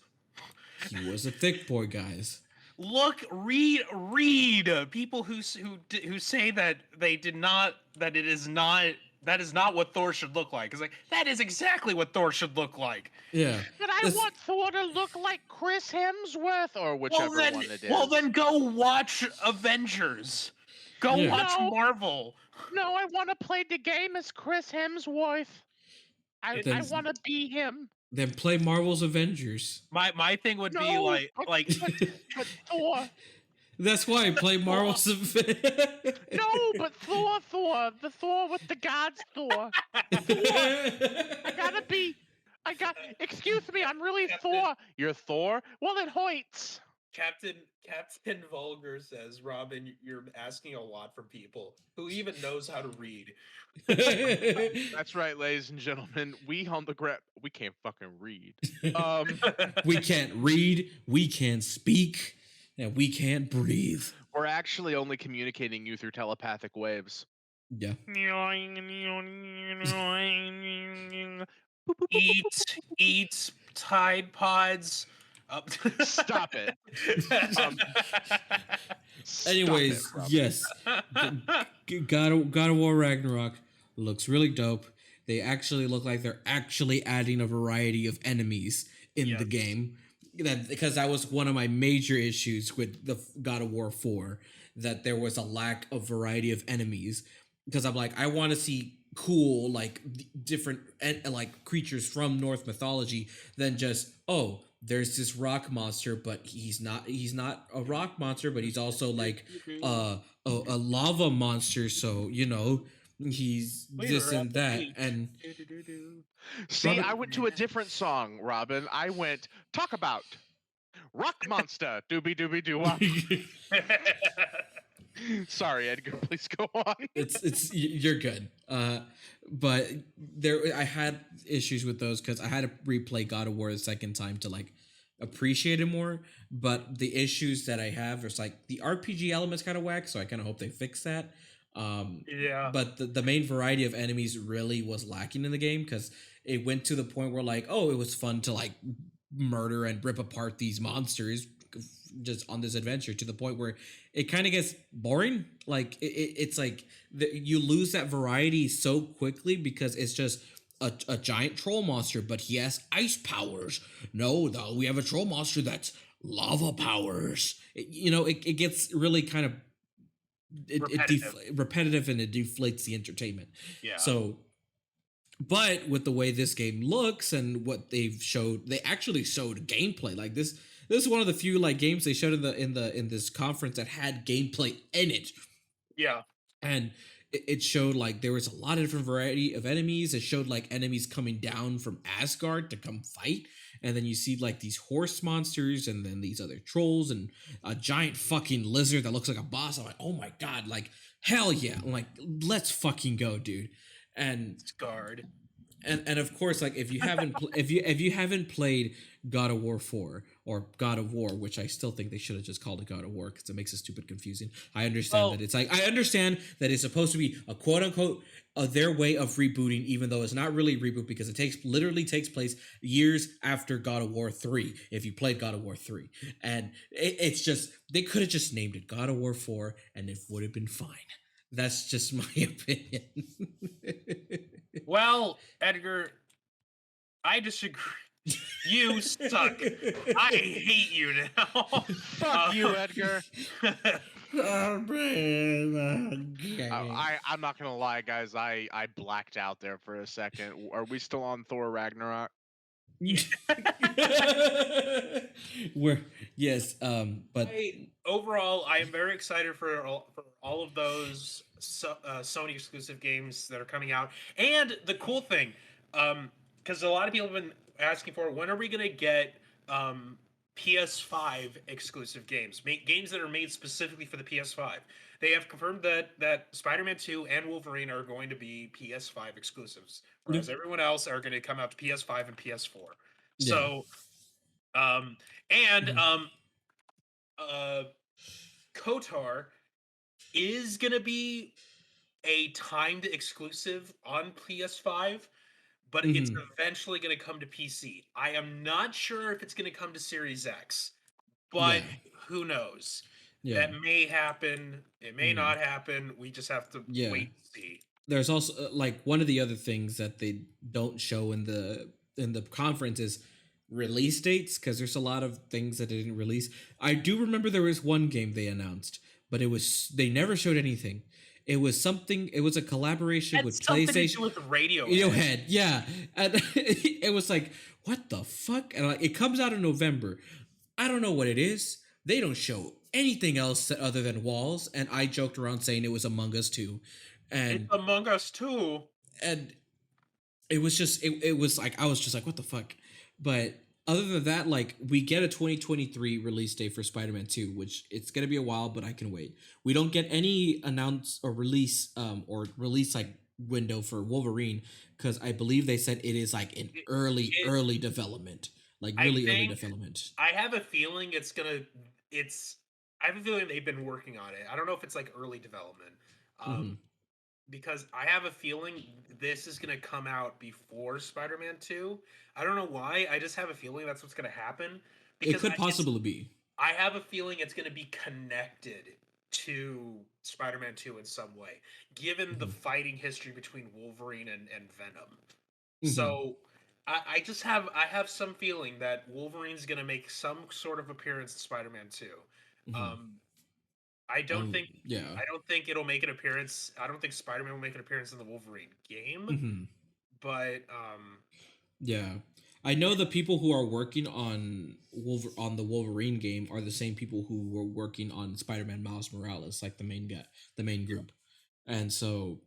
He was a thick boy, guys. Look, read. People who say that that is not what Thor should look like. It's like, that is exactly what Thor should look like. Yeah. But I want Thor to look like Chris Hemsworth or whichever one it is. Well, then go watch Avengers. Go watch Marvel. No, I want to play the game as Chris Hemsworth. I want to be him. Then play Marvel's Avengers. My thing would be like but Thor. That's why I play Marvel's Avengers. No, but Thor, the Thor with the gods, Thor. Excuse me, I'm really Captain. Thor. You're Thor? Well, then Hoyts. Captain Vulgar says, Robin, you're asking a lot from people. Who even knows how to read? That's right, ladies and gentlemen. We on the ground, we can't fucking read. We can't read, we can't speak, and we can't breathe. We're actually only communicating you through telepathic waves. Yeah. Eat Tide Pods. Stop it. Anyways, yes. God of War Ragnarok looks really dope. They actually look like they're actually adding a variety of enemies in the game. Because that was one of my major issues with the God of War 4, that there was a lack of variety of enemies. Because I'm like, I want to see cool, like, different like creatures from Norse mythology than just, oh, there's this rock monster, but he's not a rock monster, but he's also like a lava monster, so you know he's this and that. And see, I went to a different song, Robin. I went talk about rock monster doobie doobie doo wop. Sorry, Edgar, please go on. it's you're good. But I had issues with those because I had to replay God of War the second time to like appreciate it more. But the issues that I have is like the RPG elements kind of whack, so I kind of hope they fix that. But the main variety of enemies really was lacking in the game because it went to the point where like, oh, it was fun to like murder and rip apart these monsters just on this adventure, to the point where it kind of gets boring. Like it's like you lose that variety so quickly because it's just a giant troll monster, but he has ice powers. No, we have a troll monster that's lava powers. It gets really kind of repetitive, and it deflates the entertainment. Yeah. So, but with the way this game looks and what they've showed, they actually showed gameplay. Like this is one of the few like games they showed in this conference that had gameplay in it. Yeah. And it showed like there was a lot of different variety of enemies. It showed like enemies coming down from Asgard to come fight, and then you see like these horse monsters, and then these other trolls, and a giant fucking lizard that looks like a boss. I'm like, oh my god, like hell yeah, I'm like let's fucking go, dude. And Scarred. and of course, like if you haven't if you haven't played God of War 4 or God of War, which I still think they should have just called it God of War because it makes it stupid confusing. I understand that it's like I understand that it's supposed to be a quote unquote their way of rebooting, even though it's not really a reboot because it literally takes place years after God of War 3. If you played God of War 3, and it's just they could have just named it God of War 4, and it would have been fine. That's just my opinion. Well, Edgar, I disagree. You suck. I hate you now. Fuck you, Edgar. I'm not gonna lie, guys. I blacked out there for a second. Are we still on Thor Ragnarok? We're yes, but overall, I am very excited for all of those Sony exclusive games that are coming out. And the cool thing, because a lot of people have been asking for, when are we going to get PS5 exclusive games, games that are made specifically for the PS5? They have confirmed that Spider-Man 2 and Wolverine are going to be PS5 exclusives, whereas everyone else are going to come out to PS5 and PS4. Yeah. So, KOTOR is going to be a timed exclusive on PS5, but it's eventually going to come to PC. I am not sure if it's going to come to Series X, but who knows? Yeah. That may happen. It may not happen. We just have to wait and see. There's also like one of the other things that they don't show in the conference is release dates, because there's a lot of things that they didn't release. I do remember there was one game they announced, but they never showed anything. It was a collaboration with PlayStation, with Radiohead, yeah. And it was like, what the fuck? And like, it comes out in November. I don't know what it is. They don't show anything else other than walls. And I joked around saying it was Among Us 2. And it's Among Us 2. And it was just, it was like, I was just like, what the fuck? But other than that, like, we get a 2023 release date for Spider-Man 2, which it's going to be a while, but I can wait. We don't get any announce or release like window for Wolverine, because I believe they said it is like in early development, like really early development. I have a feeling I have a feeling they've been working on it. I don't know if it's like early development. Because I have a feeling this is going to come out before Spider-Man 2. I don't know why. I just have a feeling that's what's going to happen. It could possibly be. I have a feeling it's going to be connected to Spider-Man 2 in some way, given the fighting history between Wolverine and Venom. So I have some feeling that Wolverine's going to make some sort of appearance in Spider-Man 2. I don't think it'll make an appearance. I don't think Spider-Man will make an appearance in the Wolverine game. But yeah, I know the people who are working on the Wolverine game are the same people who were working on Spider-Man Miles Morales, like the main group. And so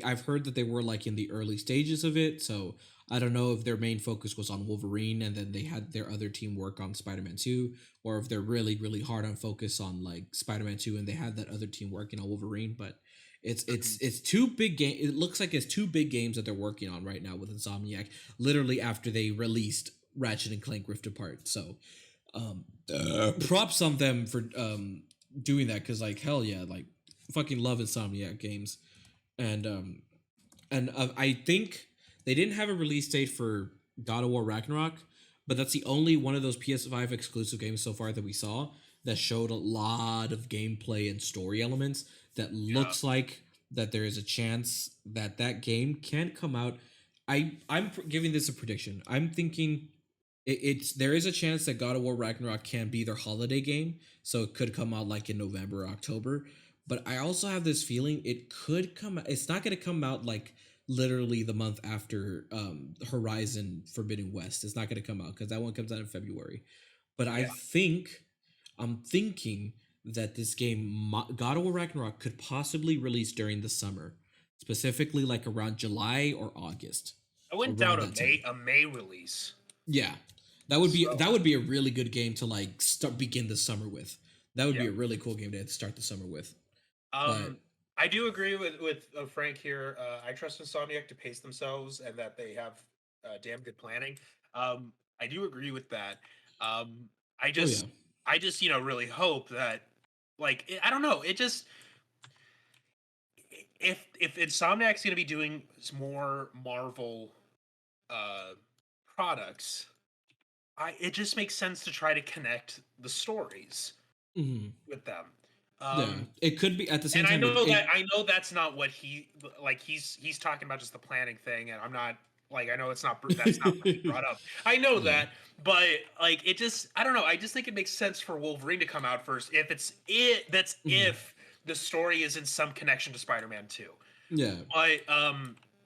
I've heard that they were like in the early stages of it. So I don't know if their main focus was on Wolverine and then they had their other team work on Spider-Man 2, or if they're really, really hard on focus on like Spider-Man 2 and they had that other team working on Wolverine. But it's two big game. It looks like it's two big games that they're working on right now with Insomniac, literally after they released Ratchet and Clank Rift Apart. So props on them for doing that, because like hell yeah, like fucking love Insomniac games. And I think they didn't have a release date for God of War Ragnarok, but that's the only one of those PS5 exclusive games so far that we saw that showed a lot of gameplay and story elements that looks like that there is a chance that game can come out. I'm giving this a prediction. I'm thinking there is a chance that God of War Ragnarok can be their holiday game, so it could come out like in November or October. But I also have this feeling it could come. It's not going to come out like literally the month after Horizon Forbidden West. It's not going to come out because that one comes out in February. But I'm thinking that this game, God of War Ragnarok, could possibly release during the summer, specifically like around July or August. I wouldn't doubt a May release. Yeah, that would be a really good game to like begin the summer with. That would be a really cool game to start the summer with. I do agree with Frank here. I trust Insomniac to pace themselves and that they have damn good planning. I do agree with that. I just really hope that, like, I don't know. It just, if Insomniac's going to be doing more Marvel products, it just makes sense to try to connect the stories with them. It could be at the same time. I know that's not what he's talking about, just the planning thing, and I'm not like, I know that's not what he brought up. I know that, but like, it just, I don't know. I just think it makes sense for Wolverine to come out first if if the story is in some connection to Spider-Man 2. Yeah. But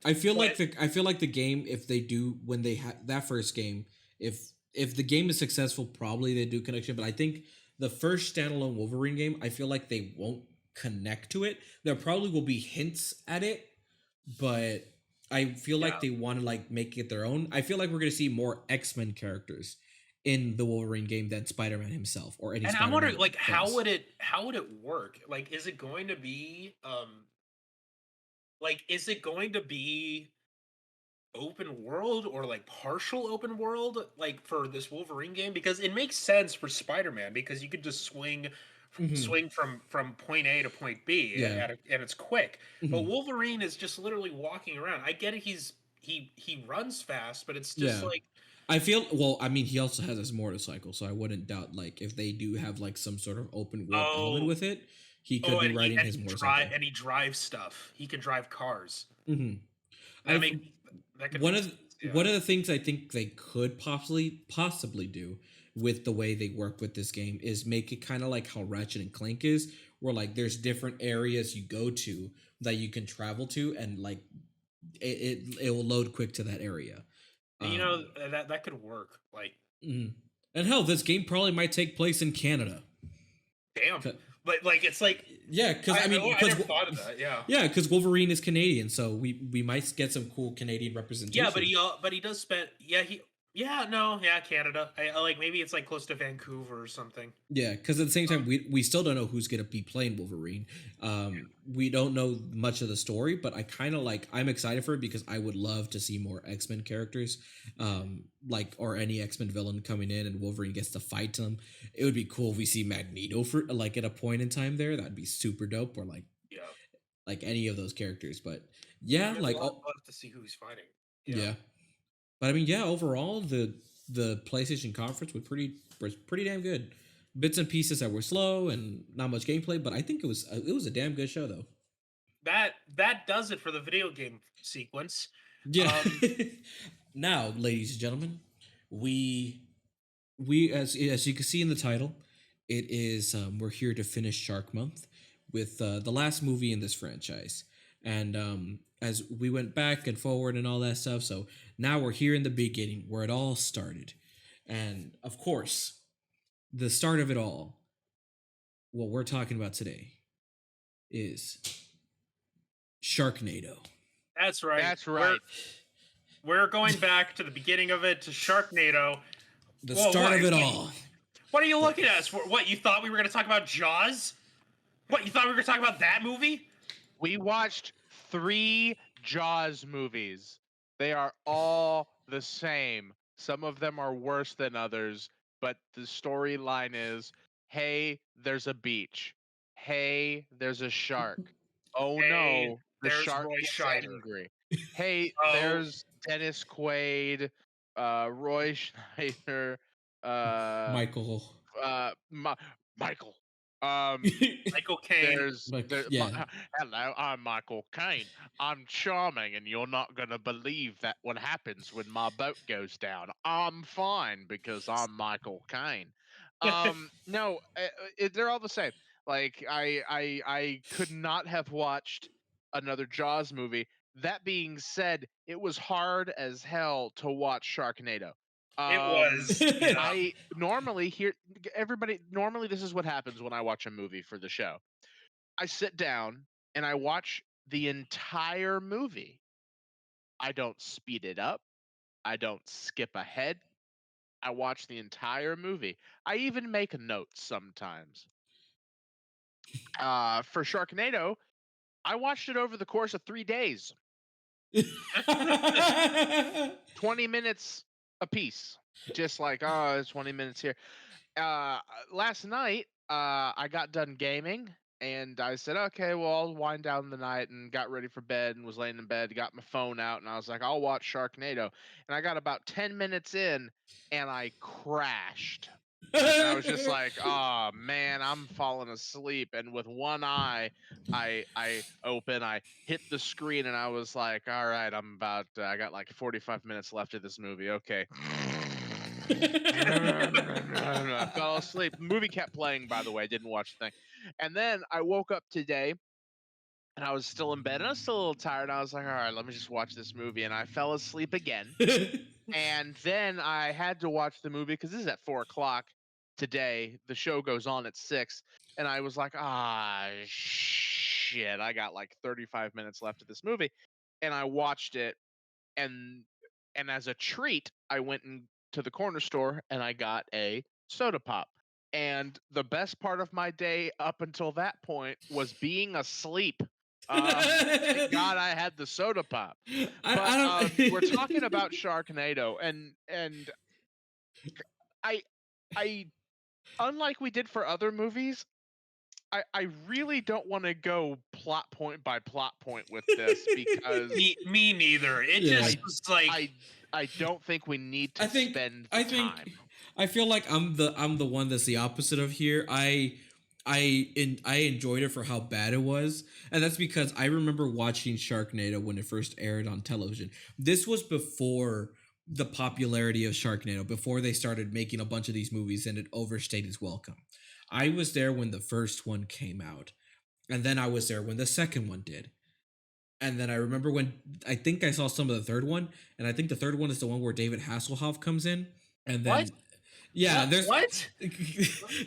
I feel like the game, if they do, when they have that first game, if the game is successful, probably they do connection. But I think the first standalone Wolverine game, I feel like they won't connect to it. There probably will be hints at it, but I feel like they want to like make it their own. I feel like we're going to see more X-Men characters in the Wolverine game than Spider-Man himself or any. And Spider-Man I'm wondering, like, films. how would it work? Like, is it going to be is it going to be open world or like partial open world, like, for this Wolverine game? Because it makes sense for Spider-Man, because you could just swing from point A to point B, and it's quick. But Wolverine is just literally walking around. I get it, he runs fast, but it's just like, I feel, well, I mean, he also has his motorcycle, so I wouldn't doubt, like, if they do have like some sort of open world element with it, he could be riding his motorcycle. And he drives stuff. He can drive cars. One of the things I think they could possibly do with the way they work with this game is make it kind of like how Ratchet and Clank is, where like there's different areas you go to that you can travel to, and like it will load quick to that area. That could work. Like, and hell, this game probably might take place in Canada. Damn. But like, it's like, because I never thought of that. Because Wolverine is Canadian, so we might get some cool Canadian representation. But he does spend Canada. I like, maybe it's like close to Vancouver or something. Yeah, because at the same time, we still don't know who's gonna be playing Wolverine. We don't know much of the story, but I'm excited for it because I would love to see more X-Men characters, or any X-Men villain coming in and Wolverine gets to fight them. It would be cool if we see Magneto for like at a point in time there. That'd be super dope. Or like any of those characters. But we'll have to see who he's fighting. Yeah. But I mean, overall the PlayStation conference was pretty damn good. Bits and pieces that were slow and not much gameplay, but I think it was a damn good show though. That does it for the video game sequence. Yeah. Now, ladies and gentlemen, we as you can see in the title, it is we're here to finish Shark Month with the last movie in this franchise. And as we went back and forward and all that stuff, so now we're here in the beginning where it all started. And of course, the start of it all, what we're talking about today, is Sharknado. That's right. That's right. We're going back to the beginning of it, to Sharknado. The start of it all. What are you looking at us for? What, you thought we were going to talk about Jaws? What, you thought we were going to talk about that movie? We watched 3 Jaws movies. They are all the same. Some of them are worse than others, but the storyline is, hey, there's a beach. Hey, there's a shark. Oh hey, no, the shark is angry. Hey, there's Dennis Quaid, Roy Schneider, Michael. Michael. Michael Caine. Hello, I'm Michael Caine. I'm charming, and you're not gonna believe that what happens when my boat goes down. I'm fine because I'm Michael Caine. No, they're all the same. Like, I could not have watched another Jaws movie. That being said, it was hard as hell to watch Sharknado. It was. I normally this is what happens when I watch a movie for the show. I sit down and I watch the entire movie. I don't speed it up. I don't skip ahead. I watch the entire movie. I even make notes sometimes. For Sharknado, I watched it over the course of 3 days. 20 minutes a piece. Just like, oh, it's 20 minutes here. Last night, I got done gaming and I said, okay, well, I'll wind down the night, and got ready for bed and was laying in bed, got my phone out, and I was like, I'll watch Sharknado. And I got about 10 minutes in and I crashed. And I was just like, oh man, I'm falling asleep. And with one eye, I open, I hit the screen, and I was like, all right, I got like 45 minutes left of this movie. Okay. I fell asleep. The movie kept playing, by the way. I didn't watch the thing. And then I woke up today and I was still in bed and I was still a little tired. I was like, all right, let me just watch this movie. And I fell asleep again. And then I had to watch the movie because this is at 4 o'clock today. The show goes on at 6. And I was like, shit, I got like 35 minutes left of this movie. And I watched it, and as a treat, I went to the corner store and I got a soda pop. And the best part of my day up until that point was being asleep. Thank God I had the soda pop. But we're talking about Sharknado, and I unlike we did for other movies, I really don't want to go plot point by plot point with this because me neither. It just was like I don't think we need to spend time. I feel like I'm the one that's the opposite of here. I enjoyed it for how bad it was, and that's because I remember watching Sharknado when it first aired on television. This was before the popularity of Sharknado, before they started making a bunch of these movies, and it overstayed its welcome. I was there when the first one came out, and then I was there when the second one did. And then I remember when I think I saw some of the third one, and I think the third one is the one where David Hasselhoff comes in. And then, what? Yeah, what?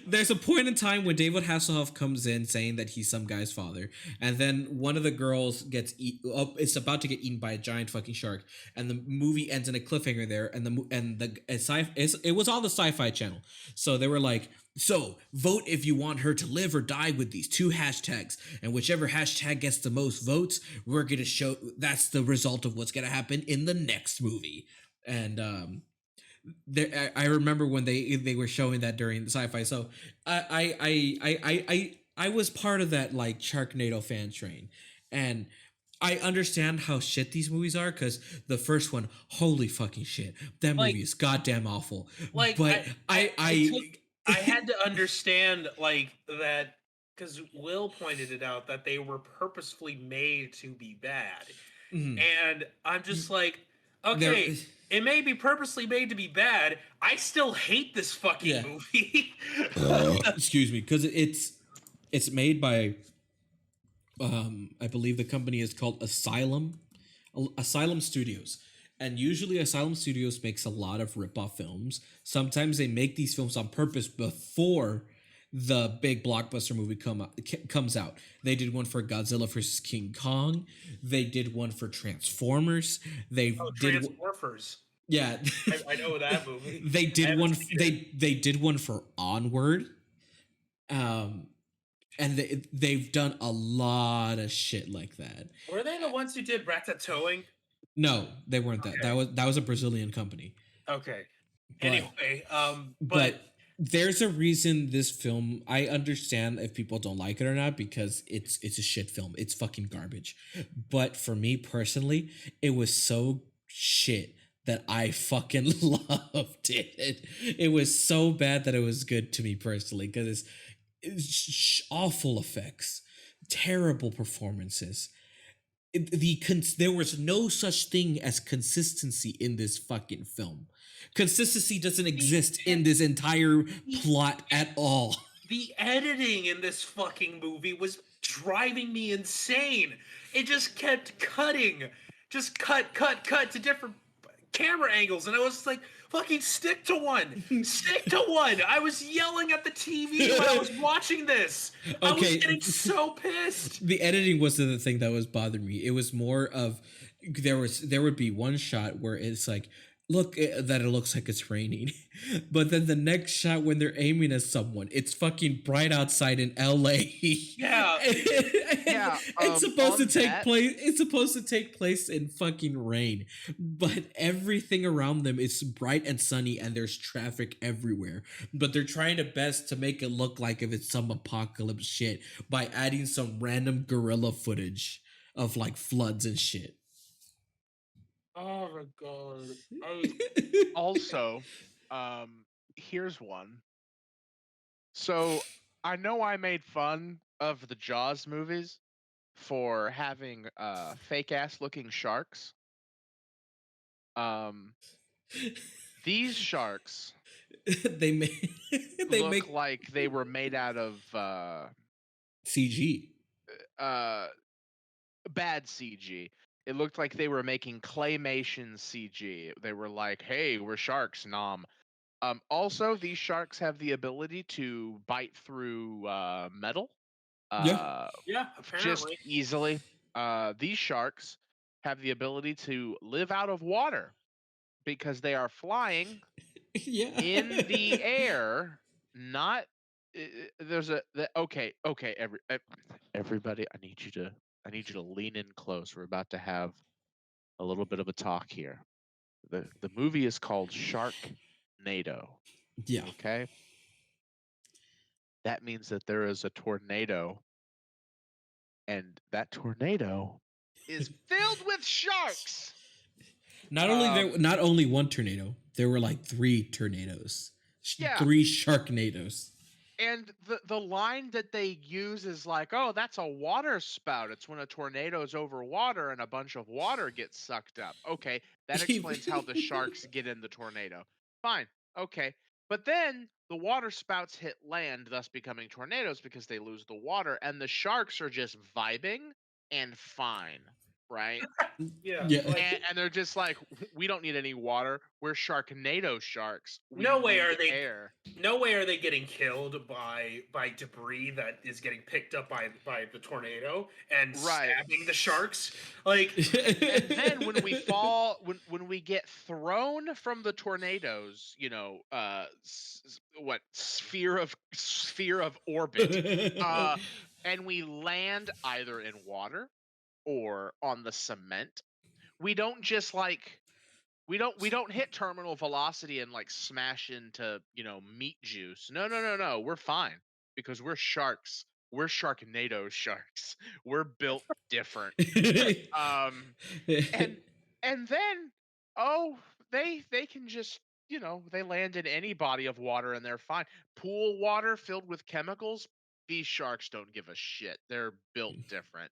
There's a point in time when David Hasselhoff comes in saying that he's some guy's father, and then one of the girls it's about to get eaten by a giant fucking shark, and the movie ends in a cliffhanger there, it was on the Sci-Fi Channel, so they were like, so vote if you want her to live or die with these 2 hashtags, and whichever hashtag gets the most votes, we're gonna show that's the result of what's gonna happen in the next movie. And I remember when they were showing that during the Sci-Fi. So I was part of that like Sharknado fan train, and I understand how shit these movies are, because the first one, holy fucking shit, that movie is goddamn awful. Like, but I had to understand like that, because Will pointed it out that they were purposefully made to be bad, and I'm just like, okay. It may be purposely made to be bad. I still hate this fucking movie. Excuse me, because it's made by I believe the company is called Asylum Studios. And usually Asylum Studios makes a lot of rip-off films. Sometimes they make these films on purpose before the big blockbuster movie comes out. They did one for Godzilla vs. King Kong. They did one for Transformers. Transmorphers. Yeah, I know that movie. They did one. They did one for Onward. And they've done a lot of shit like that. Were they the ones who did Ratatouille? No, they weren't. Okay. That was a Brazilian company. Okay. Anyway, but there's a reason this film, I understand if people don't like it or not, because it's a shit film. It's fucking garbage. But for me personally, it was so shit that I fucking loved it. It was so bad that it was good to me personally, because it's awful effects, terrible performances. There was no such thing as consistency in this fucking film. Consistency doesn't exist in this entire plot at all. The editing in this fucking movie was driving me insane. It just kept cutting. Just cut to different camera angles. And I was like, Fucking stick to one. Stick to one. I was yelling at the TV when I was watching this. I was Okay. getting so pissed. The editing wasn't the thing that was bothering me. It was more of there would be one shot where it's like, look that it looks like it's raining, but then the next shot when they're aiming at someone, it's fucking bright outside in LA. Yeah. Yeah, It's supposed to on take that- place. It's supposed to take place in fucking rain, but everything around them is bright and sunny, and there's traffic everywhere. But they're trying their best to make it look like if it's some apocalypse shit by adding some random guerrilla footage of like floods and shit. Oh my god. Also, here's one. So I know I made fun of the Jaws movies for having fake ass looking sharks. These sharks they make they look make like they were made out of CG. bad CG. It looked like they were making claymation CG. They were like, "Hey, we're sharks, nom." Also, these sharks have the ability to bite through metal. Yeah. Yeah, Just apparently. easily. These sharks have the ability to live out of water because they are flying Yeah. in the air. Not there's a okay. Everybody, I need you to lean in close. We're about to have a little bit of a talk here. The movie is called Sharknado. Yeah. Okay, that means that there is a tornado, and that tornado is filled with sharks. Not only one tornado, there were like 3 tornadoes. Yeah. 3 Sharknadoes. And the line that they use is like, "Oh, that's a water spout. It's when a tornado is over water and a bunch of water gets sucked up." Okay, that explains how the sharks get in the tornado. Fine. Okay. But then the water spouts hit land, thus becoming tornadoes because they lose the water, and the sharks are just vibing and fine, right? Yeah. Yeah. And they're just like, "We don't need any water. We're Sharknado sharks. We No way need are they- air." No way are they getting killed by debris that is getting picked up by the tornado and Right. stabbing the sharks. Like, And then when we fall, when we get thrown from the tornadoes, you know, what sphere of orbit, and we land either in water or on the cement, we don't just like we don't hit terminal velocity and like smash into, you know, meat juice. No. We're fine because we're sharks. We're Sharknado sharks. We're built different. And then they can just, you know, they land in any body of water and they're fine. Pool water filled with chemicals, these sharks don't give a shit. They're built different.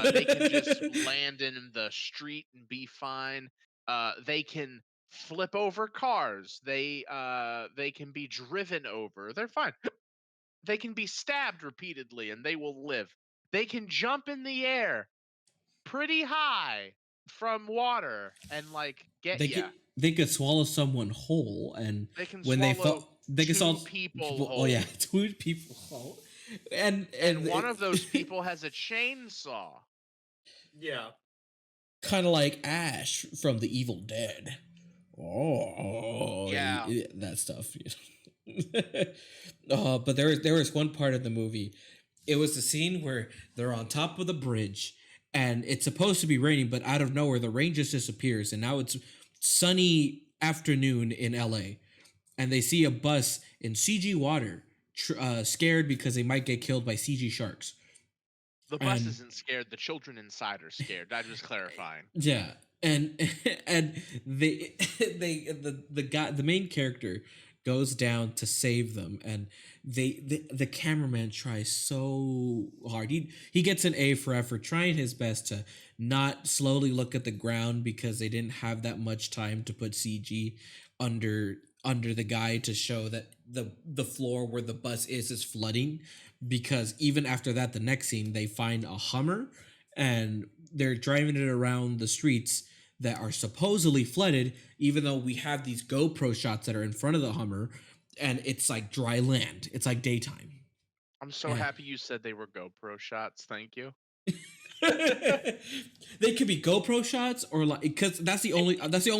They can just land in the street and be fine. They can flip over cars. They can be driven over. They're fine. They can be stabbed repeatedly and they will live. They can jump in the air pretty high from water and like get they could swallow someone whole, and They can when they swallow fall, they can two swallow people Oh yeah, whole. 2 people whole, and one of those people has a chainsaw. yeah. kind of like Ash from The Evil Dead. Oh Yeah. that stuff. But there was one part of the movie. It was the scene where they're on top of the bridge and it's supposed to be raining, but out of nowhere the rain just disappears, and now it's sunny afternoon in LA, and they see a bus in CG water, scared because they might get killed by CG sharks. The bus And- isn't scared. The children inside are scared. I'm just clarifying. Yeah, and the main character goes down to save them, and the cameraman tries so hard. He gets an A for effort, trying his best to not slowly look at the ground because they didn't have that much time to put CG under the guy to show that the floor where the bus is flooding, because even after that, the next scene they find a Hummer and they're driving it around the streets. that are supposedly flooded, even though we have these GoPro shots that are in front of the Hummer, and it's like dry land. It's like daytime. I'm so happy you said they were GoPro shots. Thank you. They could be GoPro shots, or like, because that's the only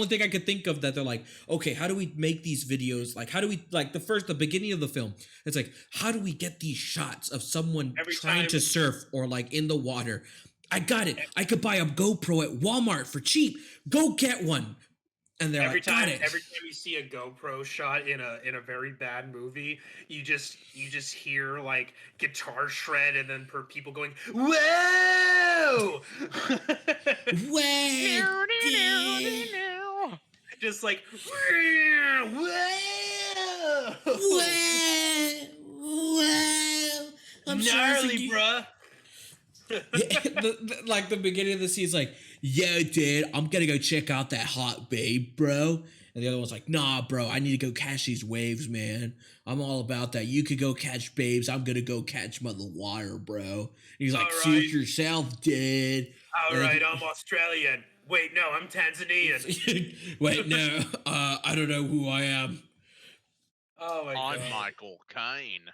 thing I could think of that they're like, okay, how do we make these videos? Like, how do we, like, the beginning of the film? It's like, how do we get these shots of someone trying to surf or like in the water? I got it. I could buy a GoPro at Walmart for cheap. Go get one. And they're every like, got time it. you see a GoPro shot in a very bad movie, you just hear like guitar shred and then people going, whoa, Whoa, just like whoa, whoa. I'm gnarly, bruh. Like the beginning of the scene is like, yo, dude, I'm gonna go check out that hot babe, bro. And the other one's like, nah, bro, I need to go catch these waves, man. I'm all about that. You could go catch babes. I'm gonna go catch them on the water, bro. And he's like, suit yourself, dude. All right, I'm Australian. Wait, no, I'm Tanzanian. Wait, no, I don't know who I am. Oh my god. I'm Michael Caine.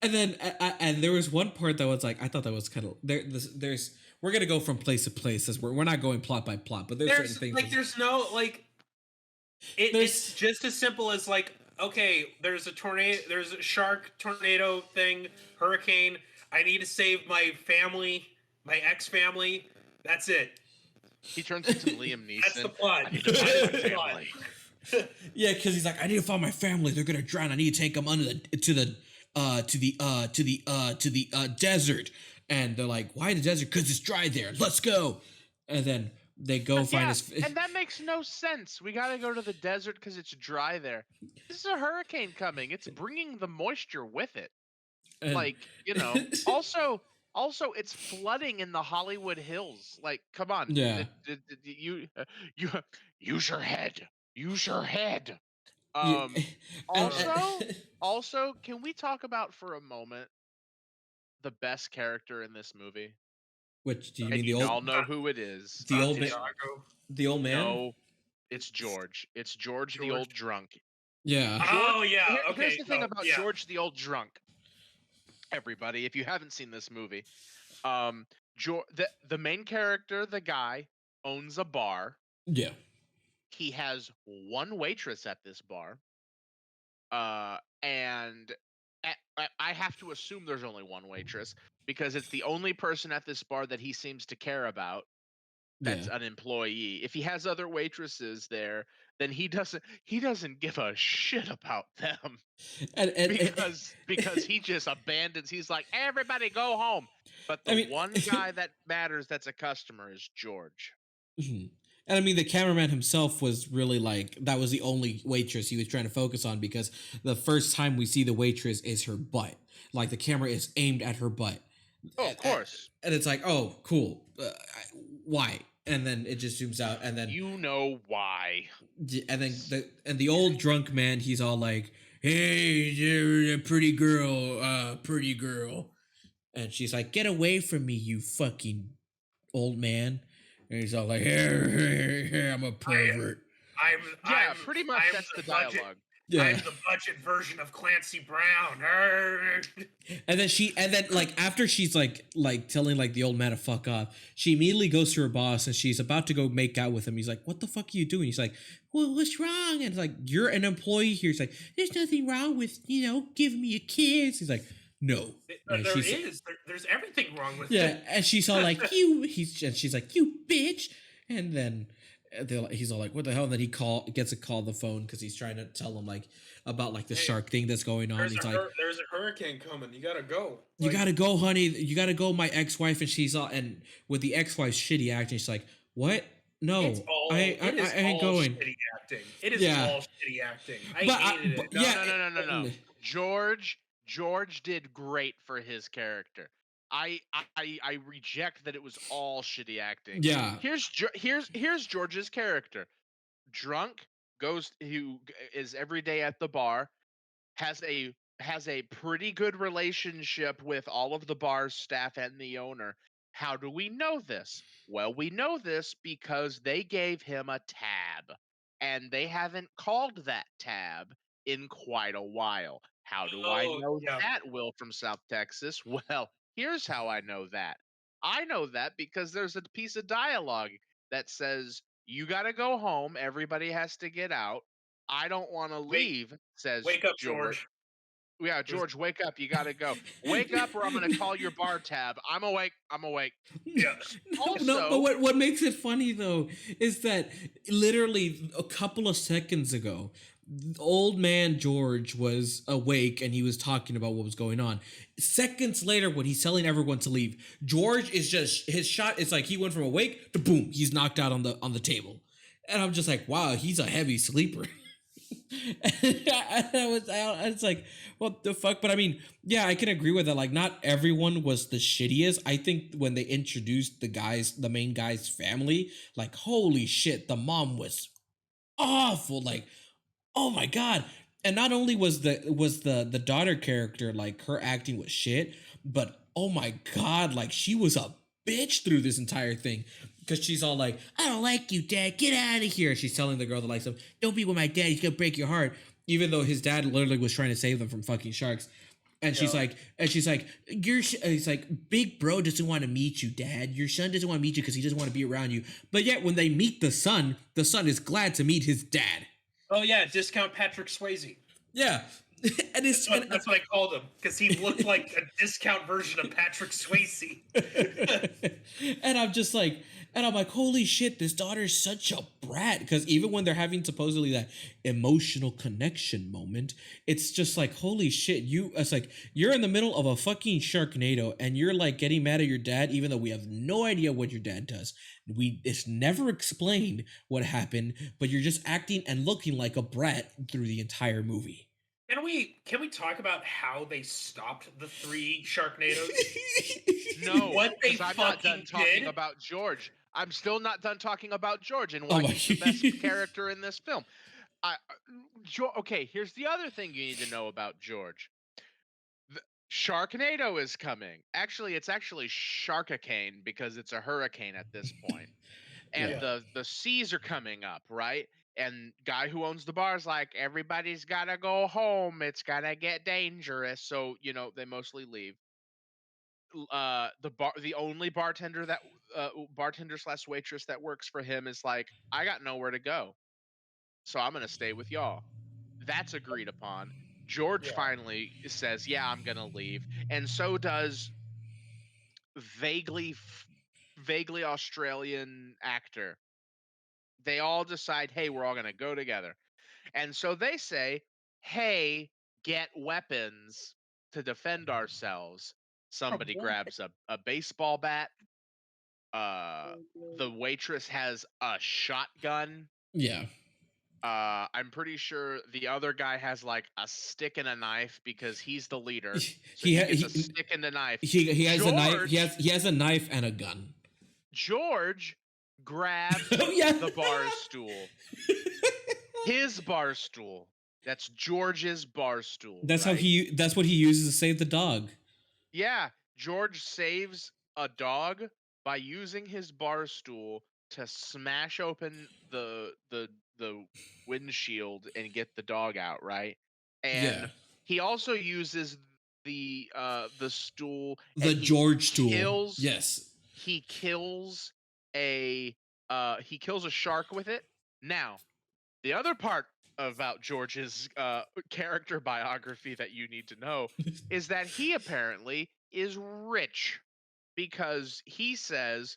And then, and there was one part that was like, I thought that was kind of there's we're gonna go from place to place as we're not going plot by plot, but there's certain things like there's no like it's just as simple as like, okay, there's a tornado, there's a shark tornado thing, hurricane. I need to save my family, my ex-family. That's it. He turns into Liam Neeson. That's the plot. I need to find my family. Yeah, because he's like, I need to find my family. They're gonna drown. I need to take them under to the desert. And they're like, why the desert? Because it's dry there. Let's go. And then they go find his. And that makes no sense. We gotta go to the desert because it's dry there. This is a hurricane coming. It's bringing the moisture with it. And, like, you know. Also, it's flooding in the Hollywood Hills. Like, come on. Yeah. You use your head. Use your head. Also, can we talk about for a moment the best character in this movie? Which do you And mean you the old? all know who it is. The old man. The old man. No, it's George. It's George the old drunk. Yeah. Oh yeah. Okay. Here's the thing about George the old drunk. Everybody, if you haven't seen this movie, the main character, the guy, owns a bar. Yeah. He has one waitress at this bar. And I have to assume there's only one waitress because it's the only person at this bar that he seems to care about. That's an employee. If he has other waitresses there, then he doesn't give a shit about them. Because he just abandons. He's like, everybody go home. But the one guy that matters that's a customer is George. Mm-hmm. And I mean, the cameraman himself was really like, that was the only waitress he was trying to focus on, because the first time we see the waitress is her butt. Like, the camera is aimed at her butt. Oh, of course. And it's like, oh, cool. Why? And then it just zooms out, and then you know why. And then the old drunk man, he's all like, "Hey, you're a pretty girl, and she's like, "Get away from me, you fucking old man." And he's all like, "Hey, I'm a pervert." Pretty much that's the dialogue. Yeah. I'm the budget version of Clancy Brown. And then like after she's like telling like the old man to fuck off, she immediately goes to her boss and she's about to go make out with him. He's like, "What the fuck are you doing?" He's like, "Well, what's wrong?" And it's like, "You're an employee here." He's like, "There's nothing wrong with, giving me a kiss." He's like, "No." There's everything wrong with it. Yeah, and she's all like, she's like, "You bitch." And then he's all like, "What the hell?" And then he gets a call on the phone because he's trying to tell him like about like the shark thing that's going on. He's like, "There's a hurricane coming. You gotta go. You gotta go, honey. You gotta go." My ex-wife, and she's all, and with the ex-wife's shitty acting, she's like, "What? No, I ain't going." Shitty acting. It is all shitty acting. I hated it. No. George did great for his character. I reject that it was all shitty acting. Yeah. Here's George's character. Drunk, who is every day at the bar, has a pretty good relationship with all of the bar's staff and the owner, How do we know this? Well, we know this because they gave him a tab, and they haven't called that tab in quite a while. How do I Oh, know yeah. that, Will from South Texas? Well, here's how I know that. I know that because there's a piece of dialogue that says, "You got to go home. Everybody has to get out. I don't want to leave," says Wake up, George. George. Yeah, George, wake up. You got to go. Wake up or I'm going to call your bar tab. I'm awake. I'm awake. Yeah. No, but Also, what makes it funny though is that literally a couple of seconds ago, old man George was awake and he was talking about what was going on. Seconds later, when he's telling everyone to leave, George is just his shot. It's like he went from awake to boom, he's knocked out on the table, and I'm just like, wow, he's a heavy sleeper. It's like, what the fuck? But I mean, yeah, I can agree with that. Like, not everyone was the shittiest. I think when they introduced the main guy's family, like, holy shit, the mom was awful. Like, oh my god. And not only was the daughter character, like, her acting was shit, but oh my god, like, she was a bitch through this entire thing. Because she's all like, I don't like you, Dad. Get out of here. She's telling the girl that likes him, don't be with my dad. He's gonna break your heart. Even though his dad literally was trying to save them from fucking sharks. And she's like, he's like, big bro doesn't want to meet you, Dad. Your son doesn't want to meet you because he doesn't want to be around you. But yet, when they meet the son is glad to meet his dad. Oh yeah, discount Patrick Swayze. Yeah. And that's what I called him because he looked like a discount version of Patrick Swayze. And I'm like, holy shit, this daughter's such a brat. Because even when they're having supposedly that emotional connection moment, it's just like, holy shit, it's like you're in the middle of a fucking Sharknado and you're like getting mad at your dad, even though we have no idea what your dad does. It's never explained what happened, but you're just acting and looking like a brat through the entire movie. Can we talk about how they stopped the 3 Sharknadoes? no, what they I'm not done talking did? about George. I'm still not done talking about George and why he's the best character in this film. Okay, here's the other thing you need to know about George. Sharknado is coming. It's actually Sharkacane because it's a hurricane at this point. And the seas are coming up, right? And guy who owns the bar is like, everybody's gotta go home. It's gonna get dangerous. So, they mostly leave. The only bartender slash waitress that works for him is like, I got nowhere to go, so I'm gonna stay with y'all. That's agreed upon. George finally says, yeah, I'm gonna leave, and so does vaguely Australian actor. They all decide, hey, we're all gonna go together, and so they say, hey, get weapons to defend ourselves. Somebody grabs a baseball bat. The waitress has a shotgun. Yeah. I'm pretty sure the other guy has like a stick and a knife because he's the leader. So he gets a stick and a knife. He has a knife. He has a knife and a gun. George grabs the bar stool. His bar stool. That's George's bar stool. That's right? That's what he uses to save the dog. Yeah, George saves a dog by using his bar stool to smash open the windshield and get the dog out, right? And he also uses the stool, the George stool. Yes. He kills a shark with it. Now, the other part about George's character biography that you need to know is that he apparently is rich, because he says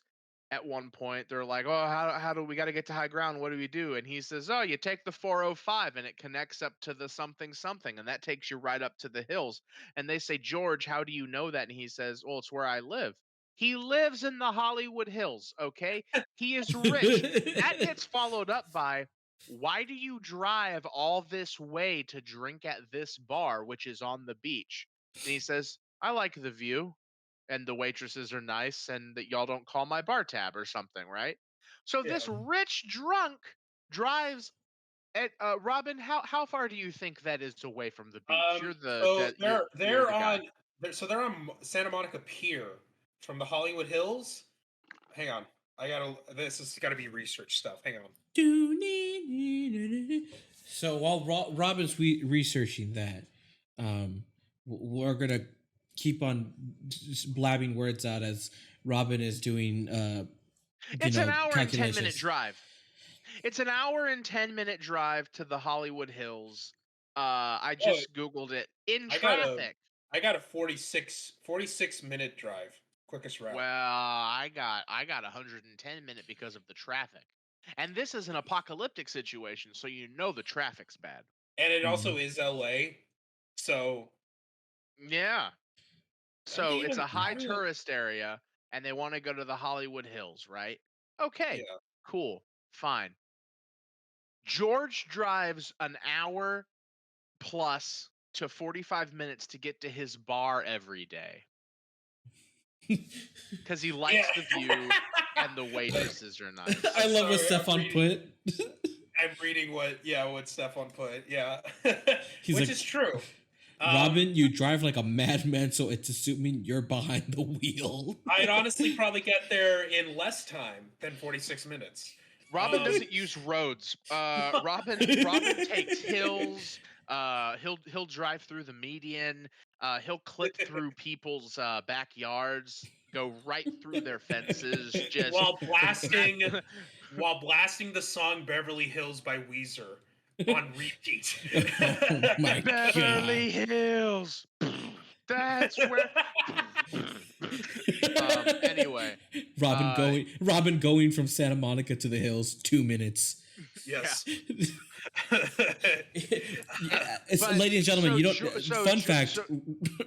at one point they're like, oh, how do we got to get to high ground? What do we do? And he says, oh, you take the 405 and it connects up to the something, and that takes you right up to the hills. And they say, George, how do you know that? And he says, well, it's where I live. He lives in the Hollywood Hills, okay? He is rich. That gets followed up by, why do you drive all this way to drink at this bar, which is on the beach? And he says, I like the view, and the waitresses are nice, and that y'all don't call my bar tab or something, right? So this rich drunk drives at Robin. How far do you think that is away from the beach? They're on Santa Monica Pier. from the Hollywood Hills. Hang on, this has got to be research stuff. Hang on. So while Robin's researching that, we're gonna keep on just blabbing words out as Robin is doing. It's an hour and 10-minute calculations. drive. It's an hour and 10-minute drive to the Hollywood Hills. I just Googled it in traffic. I got a 46 minute drive, quickest route. Well, I got 110-minute because of the traffic. And this is an apocalyptic situation, so you know the traffic's bad. And it also is LA, so yeah. So it's a high tourist area, and they want to go to the Hollywood Hills, right? Okay, cool, fine. George drives an hour plus to 45 minutes to get to his bar every day. Because he likes the view and the waitresses are nice. I love what Stefan put. I'm reading what Stefan put. Yeah. He's Which like, is true. Robin, you drive like a madman, so it's assuming you're behind the wheel. I'd honestly probably get there in less time than 46 minutes. Robin doesn't use roads. Robin takes hills. He'll drive through the median. He'll clip through people's backyards, go right through their fences, just while blasting the song "Beverly Hills" by Weezer on repeat. Oh my Beverly God. Hills. That's where. Anyway, Robin going from Santa Monica to the hills, 2 minutes. Yes. Ladies and gentlemen, fun fact: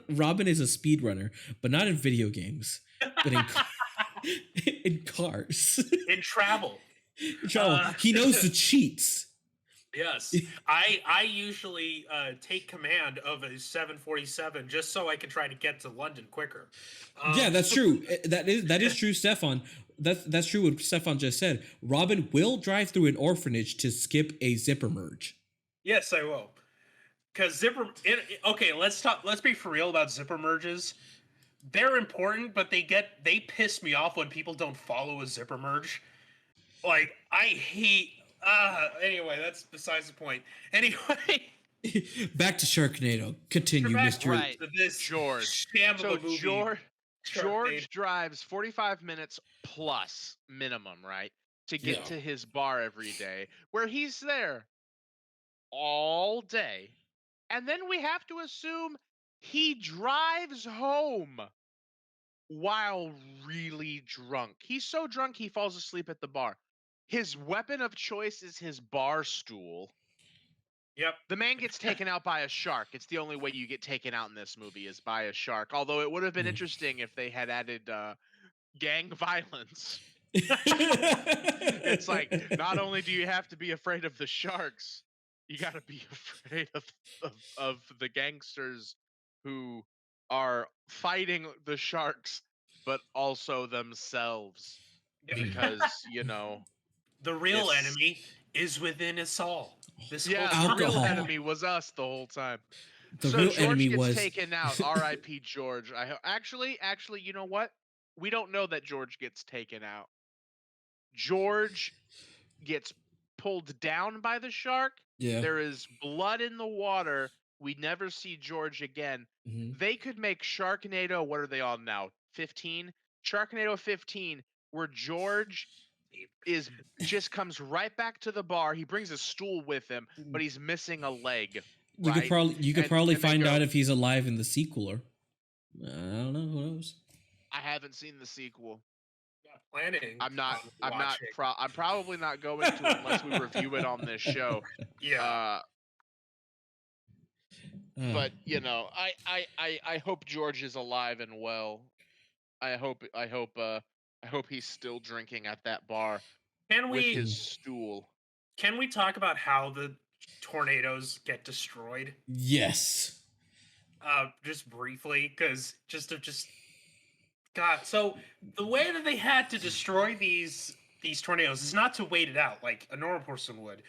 Robin is a speedrunner, but not in video games, but in cars, in travel. He knows the cheats. Yes, I usually take command of a 747 just so I can try to get to London quicker. Yeah, that's true. That is true, Stefan. That's true what Stefan just said. Robin will drive through an orphanage to skip a zipper merge. Yes, I will. Because let's be for real about zipper merges. They're important, but they piss me off when people don't follow a zipper merge. Like, I hate. Anyway, that's besides the point. Anyway, back to Sharknado. Continue, Mr. Right. George. So George drives 45 minutes plus minimum, right, to get to his bar every day, where he's there all day, and then we have to assume he drives home while really drunk. He's so drunk he falls asleep at the bar. His weapon of choice is his bar stool. Yep. The man gets taken out by a shark. It's the only way you get taken out in this movie is by a shark. Although it would have been interesting if they had added gang violence. It's like, not only do you have to be afraid of the sharks, you got to be afraid of the gangsters who are fighting the sharks, but also themselves. Because, the real enemy is within us all. The real enemy was us the whole time. George enemy gets taken out. R.I.P. George. Actually, you know what? We don't know that George gets taken out. George gets pulled down by the shark. Yeah. There is blood in the water. We never see George again. Mm-hmm. They could make Sharknado. What are they on now? 15. Sharknado 15, where George just comes right back to the bar. He brings a stool with him, but he's missing a leg. You could probably find out if he's alive in the sequel, or I don't know. Who knows? I haven't seen the sequel. Planning. I'm probably not going to unless we review it on this show. Yeah. But I hope George is alive and well. I hope he's still drinking at that bar with his stool. Can we talk about how the tornadoes get destroyed? Yes. Just briefly, because God. So the way that they had to destroy these tornadoes is not to wait it out like a normal person would,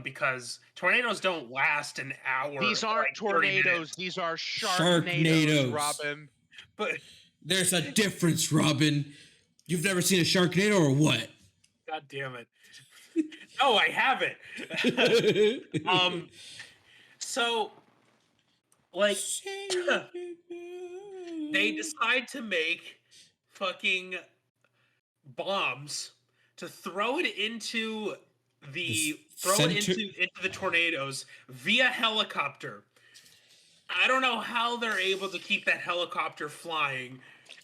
because tornadoes don't last an hour. These aren't tornadoes; these are Sharknadoes, Robin. But There's a difference, Robin. You've never seen a Sharknado or what? God damn it. No, I haven't. So, like, they decide to make fucking bombs to throw it into the into the tornadoes via helicopter. I don't know how they're able to keep that helicopter flying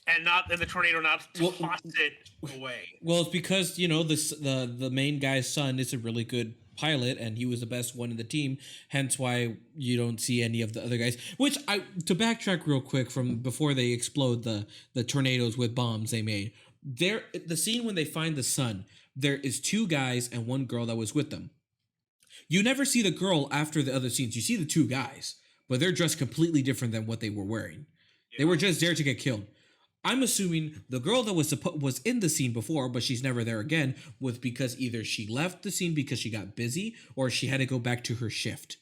and the tornado not toss it away. Well, it's because the main guy's son is a really good pilot, and he was the best one in the team. Hence, why you don't see any of the other guys. Which to backtrack real quick from before they explode the tornadoes with bombs they made. The scene when they find the son, there is 2 guys and 1 girl that was with them. You never see the girl after the other scenes. You see the 2 guys, but they're dressed completely different than what they were wearing. Yeah. They were just there to get killed. I'm assuming the girl that was in the scene before, but she's never there again, was because either she left the scene because she got busy or she had to go back to her shift.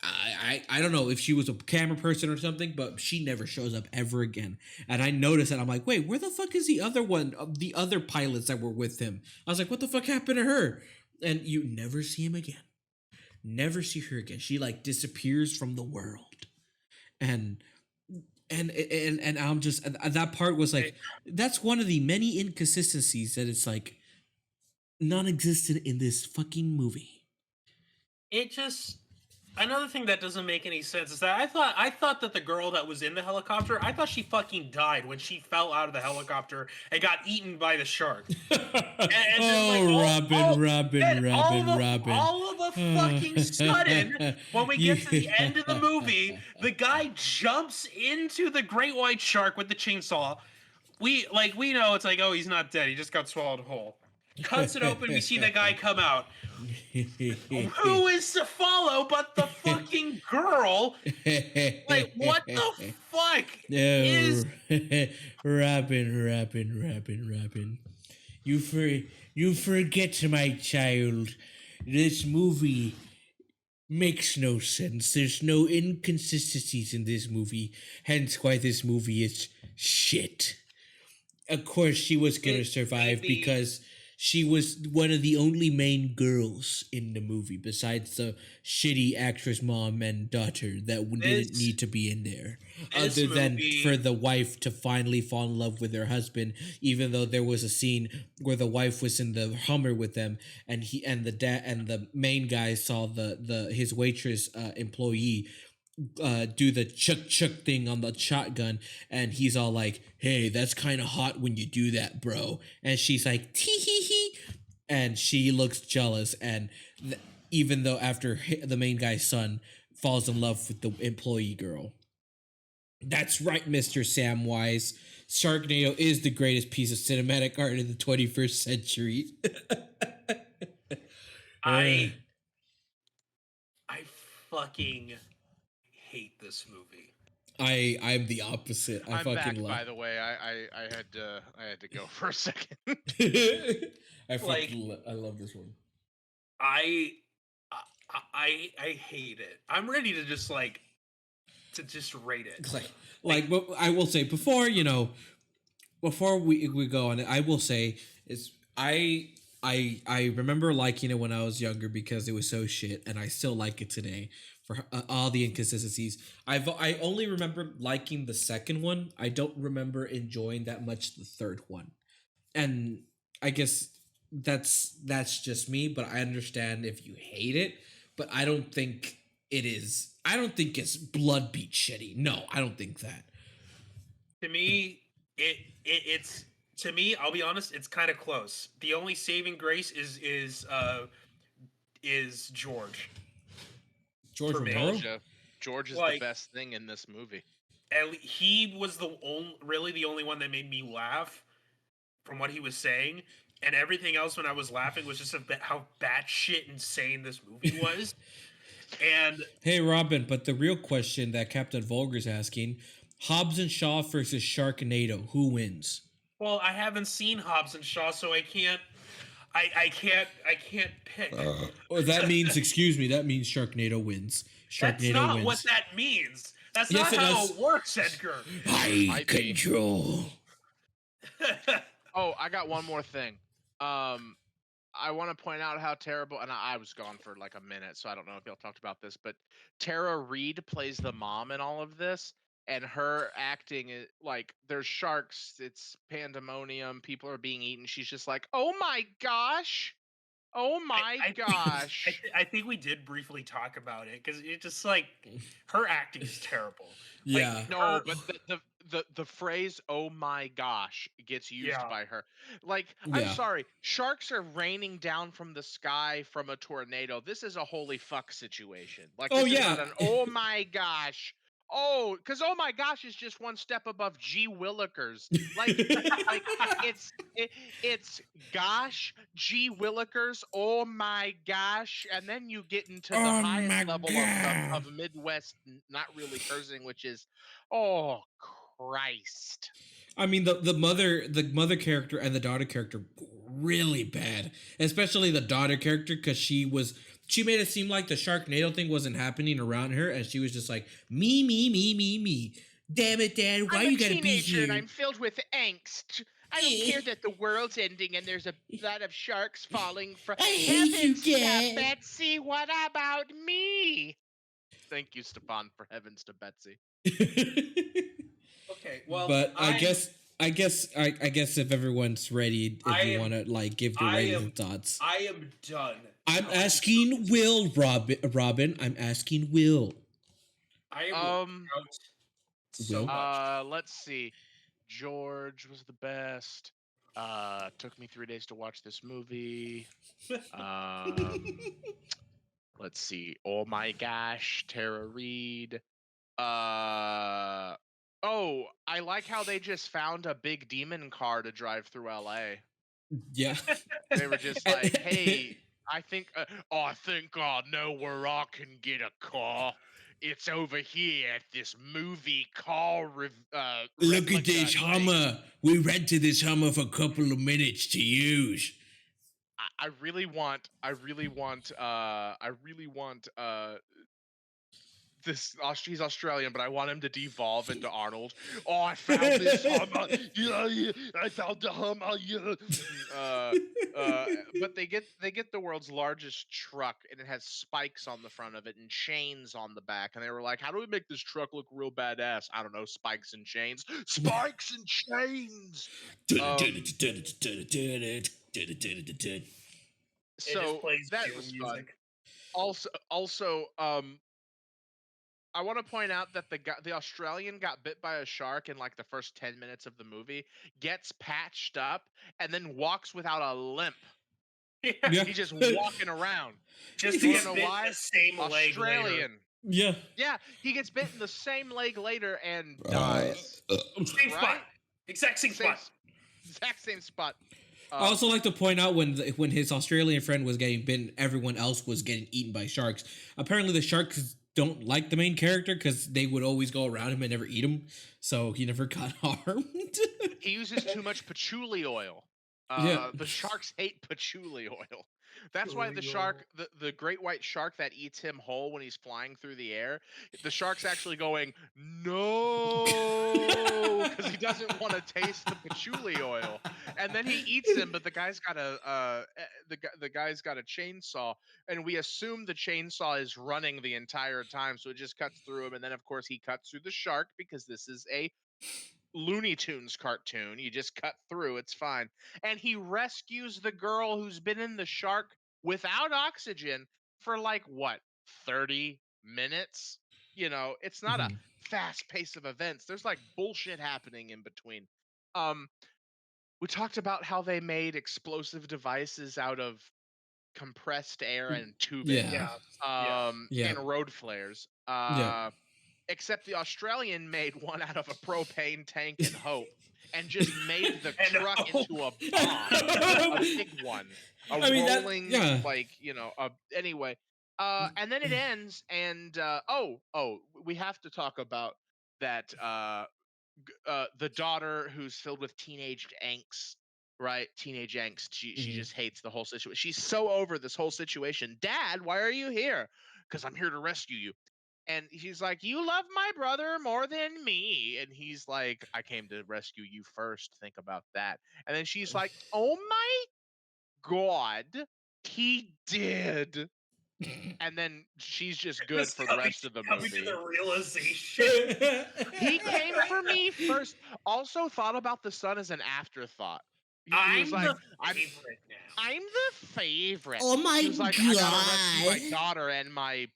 I don't know if she was a camera person or something, but she never shows up ever again. And I noticed that. I'm like, wait, where the fuck is the other one, the other pilots that were with him? I was like, what the fuck happened to her? And you never see him again. Never see her again. She like disappears from the world. And I'm just, that part was like, that's one of the many inconsistencies that it's like non-existent in this fucking movie. It just, another thing that doesn't make any sense is that I thought that the girl that was in the helicopter, I thought she fucking died when she fell out of the helicopter and got eaten by the shark. Robin. All of a fucking sudden, when we get to the end of the movie, the guy jumps into the great white shark with the chainsaw. We know it's like, oh, he's not dead. He just got swallowed whole. Cuts it open. We see the guy come out. Who is to follow but the fucking girl? Like, what the fuck is Robin. You forget, my child. This movie makes no sense. There's no inconsistencies in this movie. Hence why this movie is shit. Of course, she was gonna survive because she was one of the only main girls in the movie, besides the shitty actress mom and daughter that didn't need to be in there. Other than for the wife to finally fall in love with her husband, even though there was a scene where the wife was in the Hummer with them, and the main guy saw his waitress employee do the chuck thing on the shotgun, and he's all like, hey, that's kind of hot when you do that, bro. And she's like, tee hee hee, and she looks jealous. And even though after the main guy's son falls in love with the employee girl. That's right, Mr. Samwise. Sharknado is the greatest piece of cinematic art in the 21st century. I fucking hate this movie. I'm the opposite. I'm back, by the way. I had to go for a second. I love this one. I hate it. I'm ready to just just rate it. But I will say before we go on it, I will say is I remember liking it when I was younger because it was so shit, and I still like it today for all the inconsistencies. I only remember liking the second one. I don't remember enjoying that much the third one, and I guess that's just me. But I understand if you hate it, but I don't think it is. I don't think it's blood beat shitty. No, I don't think that. To me, it's. To me, I'll be honest, it's kind of close. The only saving grace is George. George Romero? George is the best thing in this movie. He was the only one that made me laugh from what he was saying, and everything else when I was laughing was just how batshit insane this movie was. And hey, Robin, but the real question that Captain Vulgar's asking: Hobbs and Shaw versus Sharknado, who wins? Well, I haven't seen Hobbs and Shaw, so I can't pick. That means, excuse me, that means Sharknado wins. That's not what that means. That's not how it works, Edgar. I control. Oh, I got one more thing. I want to point out how terrible, and I was gone for like a minute, so I don't know if y'all talked about this, but Tara Reid plays the mom in all of this, and her acting is like there's sharks, it's pandemonium, people are being eaten. She's just like, oh my gosh, oh my gosh. I think we did briefly talk about it because it just like her acting is terrible. Yeah. Like, No, her, but the phrase "oh my gosh" gets used yeah, by her. Like, I'm Yeah. sorry, sharks are raining down from the sky from a tornado. This is a holy fuck situation. Like, Oh this is not yeah. an "oh my gosh." Oh, because "oh my gosh" is just one step above G Willikers. Like it's gosh, G Willikers, oh my gosh, and then you get into the Oh highest my level god. of Midwest not really cursing, which is oh Christ. I mean the mother character and the daughter character really bad, especially the daughter character because she made it seem like the Sharknado thing wasn't happening around her, and she was just like me. Damn it, Dad! Why I'm a you gotta be teenager and here? I'm filled with angst. I don't care that the world's ending and there's a lot of sharks falling from I hate you, heavens to Dad. Betsy. What about me? Thank you, Stepan, for heavens to Betsy. okay, well, But I guess if everyone's ready, if you want to like give your ratings and thoughts, I am done. I'm asking Will, Robin. I'm asking Will. I am out so Will? much. Let's see. George was the best. Took me 3 days to watch this movie. Let's see. Oh my gosh, Tara Reid. Oh, I like how they just found a big demon car to drive through LA. Yeah. They were just like, "Hey, I think I think I know where I can get a car. It's over here at this movie car Look at replica this thing." Hummer. We rented this Hummer for a couple of minutes to use. I really want this he's Australian, but I want him to devolve into Arnold. Oh, I found this Hummer. Yeah, I found the Hummer. Yeah. But they get the world's largest truck, and it has spikes on the front of it and chains on the back. And they were like, "How do we make this truck look real badass?" I don't know, spikes and chains. Spikes and chains. So that was fun. Also, I want to point out that the Australian got bit by a shark in like the first 10 minutes of the movie, gets patched up, and then walks without a limp. Yeah. He's just walking around. Just You to wanna get know why? the same leg later. Australian. Yeah. Yeah, he gets bit in the same leg later and dies. Same spot. Right? Exact same spot. Exact same spot. I also like to point out when his Australian friend was getting bitten, everyone else was getting eaten by sharks. Apparently, the sharks don't like the main character because they would always go around him and never eat him, so he never got harmed. He uses too much patchouli oil. Yeah. The sharks hate patchouli oil. That's why the shark, the great white shark that eats him whole when he's flying through the air, the shark's actually going, no, because he doesn't want to taste the patchouli oil. And then he eats him, but the guy's got the guy's got a chainsaw, and we assume the chainsaw is running the entire time, so it just cuts through him. And then of course he cuts through the shark because this is a Looney Tunes cartoon. You just cut through, it's fine. And he rescues the girl who's been in the shark without oxygen for like what, 30 minutes? You know, it's not a Mhm. fast pace of events. There's like bullshit happening in between. We talked about how they made explosive devices out of compressed air and tubing. Yeah. In road flares. Yeah. Except the Australian made one out of a propane tank and hope, and just made the truck into a bomb, a big one, rolling anyway. And then it ends, and we have to talk about that. The daughter who's filled with teenage angst, right? Teenage angst. She just hates the whole situation. She's so over this whole situation. Dad, why are you here? Because I'm here to rescue you. And he's like, "You love my brother more than me." And he's like, "I came to rescue you first. Think about that." And then she's like, "Oh my God, he did." And then she's just good Just for the rest of the coming to movie. the realization. He came for me first. Also thought about the son as an afterthought. He was I'm like, the favorite now. I'm the favorite. Oh my He was like, I gotta rescue my God. daughter and my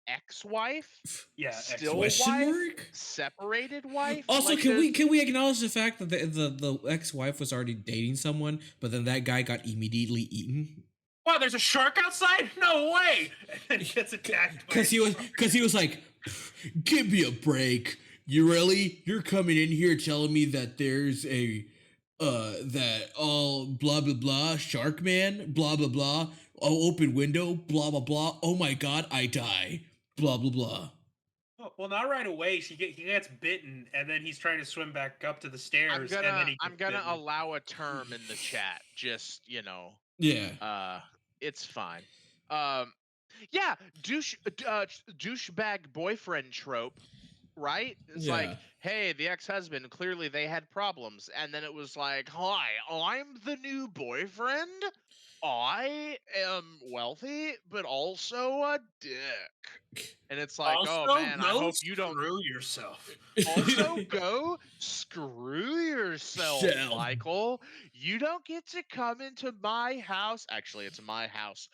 ex-wife, Yeah, still Question wife, mark? separated wife. Also, Like, can there's- we acknowledge the fact that the ex-wife was already dating someone, but then that guy got immediately eaten? Wow, there's a shark outside? No way! And then he gets attacked by Because he was like, give me a break. You're coming in here telling me that there's a that all blah blah blah shark man blah blah blah open window blah blah blah. Oh my God, I die blah blah blah. Well, not right away. He gets bitten, and then he's trying to swim back up to the I'm stairs, and then gonna he I'm gets gonna bitten. allow a term in the chat. Just, Yeah. it's fine. Yeah, douchebag boyfriend trope, right? It's like, Yeah. hey, the ex-husband, clearly they had problems, and then it was like, hi, I'm the new boyfriend. I am wealthy, but also a dick. And it's like, Also, oh man, I go hope you don't screw yourself. also go screw yourself, Shell. Michael. You don't get to come into my house. Actually, it's my house.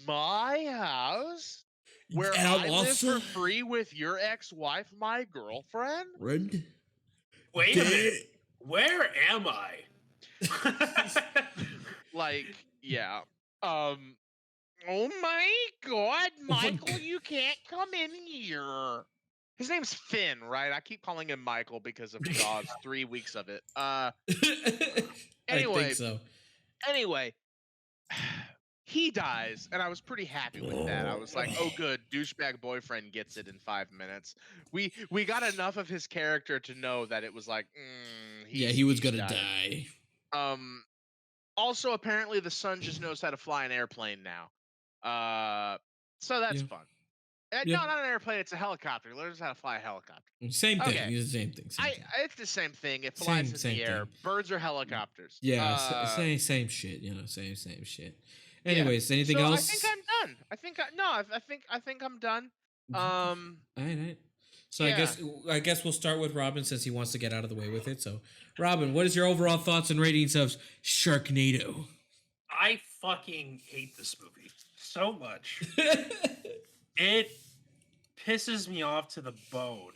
My house, where And I'm I live also for free with your ex-wife, my girlfriend. friend. Wait a minute. Where am I? Like, yeah. Oh my God, Michael, you can't come in here. His name's Finn, right? I keep calling him Michael because of Jaws 3 weeks of it. I Anyway, think so. anyway, he dies, and I was pretty happy with that. I was like, oh good, douchebag boyfriend gets it in 5 minutes. We got enough of his character to know that it was like, He was he's gonna dying. die. Also, apparently the son just knows how to fly an airplane now. So that's fun. Yeah. No, not an airplane. It's a helicopter. He learns how to fly a helicopter. Same thing. Okay. It's the same thing. It's the same thing. It flies in the air. thing. Birds are helicopters. Yeah, same shit. Same shit. Anyways, Yeah. anything So else? I think I'm done. I think I'm done. All right. So Yeah. I guess we'll start with Robin since he wants to get out of the way with it. So, Robin, what is your overall thoughts and ratings of Sharknado? I fucking hate this movie so much. It pisses me off to the bone.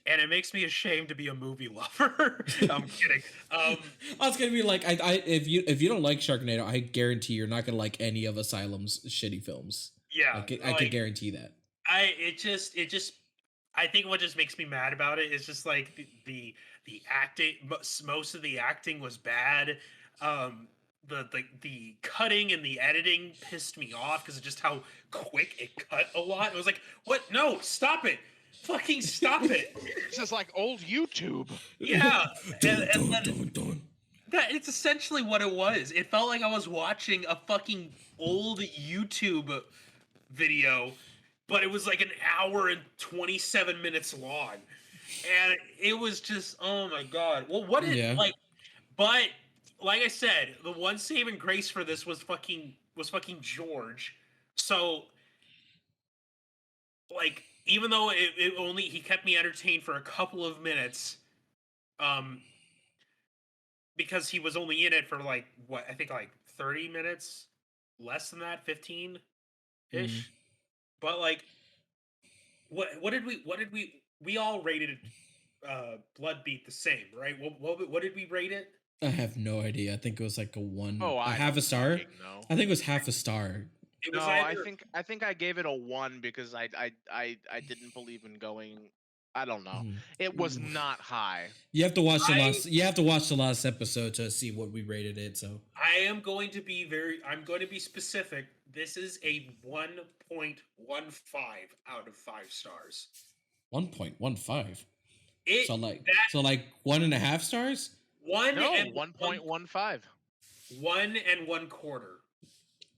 And it makes me ashamed to be a movie lover. I'm kidding. I was gonna be like, if you don't like Sharknado, I guarantee you're not gonna like any of Asylum's shitty films. Yeah, I can guarantee that. I think what just makes me mad about it is just like the acting. Most of the acting was bad. The cutting and the editing pissed me off because of just how quick it cut a lot. It was like, what? No, stop it. Fucking stop it. This is like old YouTube. Yeah. It's essentially what it was. It felt like I was watching a fucking old YouTube video, but it was like an hour and 27 minutes long. And it was just, oh my God. Well, but like I said, the one saving grace for this was fucking George. So, like, even though he kept me entertained for a couple of minutes, because he was only in it for like what I think like 30 minutes, less than that, 15 ish. But like, what did we all rated Bloodbeat the same, right? What did we rate it? I have no idea. I think it was like a 1. Oh, a half a star. No. I think it was half a star. It was I think I gave it a 1 because I didn't believe in going. I don't know. It was not high. You have to watch the last. You have to watch the last episode to see what we rated it. So I'm going to be specific. This is a 1.15 out of 5 stars. 1.15. So like 1.5 stars. 1.15. 1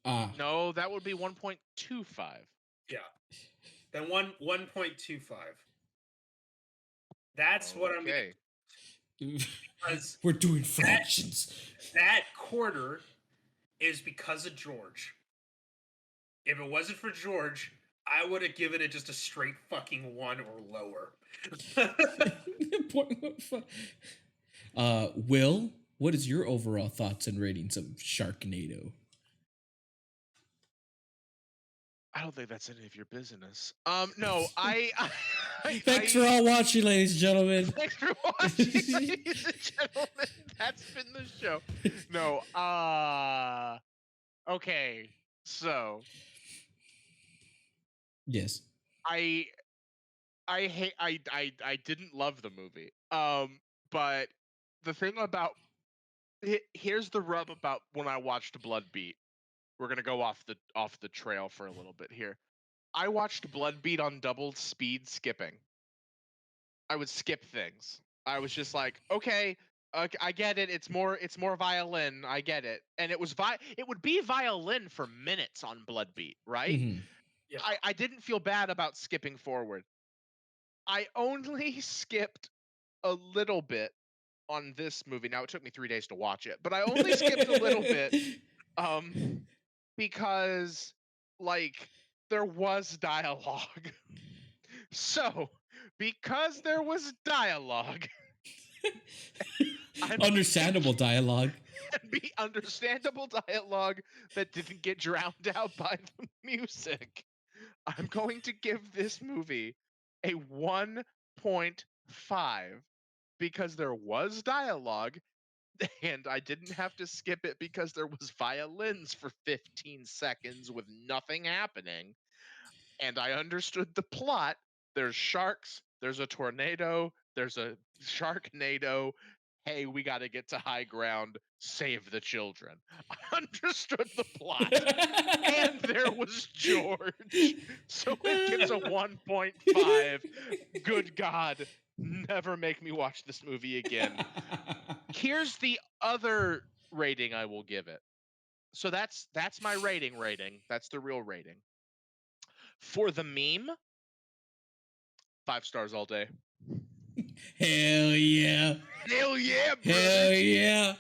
1/4. No, that would be 1.25. Yeah. Then 1.25. That's what I'm gonna because we're doing fractions. That quarter is because of George. If it wasn't for George, I would have given it just a straight fucking 1 or lower. Will, what is your overall thoughts and ratings of Sharknado? I don't think that's any of your business. No, Thanks for all watching, ladies and gentlemen. Thanks for watching, ladies and gentlemen. That's been the show. No, okay. So, yes, I didn't love the movie. But the thing about here's the rub about when I watched Blood Beat. We're gonna go off the trail for a little bit here. I watched Blood Beat on double speed skipping. I would skip things. I was just like, okay, I get it. It's more violin. I get it. And it was it would be violin for minutes on Blood Beat, right? Mm-hmm. Yeah. I didn't feel bad about skipping forward. I only skipped a little bit on this movie. Now it took me 3 days to watch it, but I only skipped a little bit because like there was dialogue. So, because there was dialogue, understandable dialogue, understandable dialogue that didn't get drowned out by the music, I'm going to give this movie a 1.5 because there was dialogue and I didn't have to skip it because there was violins for 15 seconds with nothing happening. And I understood the plot. There's sharks, there's a tornado, there's a Sharknado. Hey, we got to get to high ground, save the children. I understood the plot. And there was George. So it gets a 1.5. Good God, never make me watch this movie again. Here's the other rating I will give it. So that's my rating. That's the real rating. For the meme, 5 stars all day. Hell yeah. Hell yeah, brother. Hell yeah.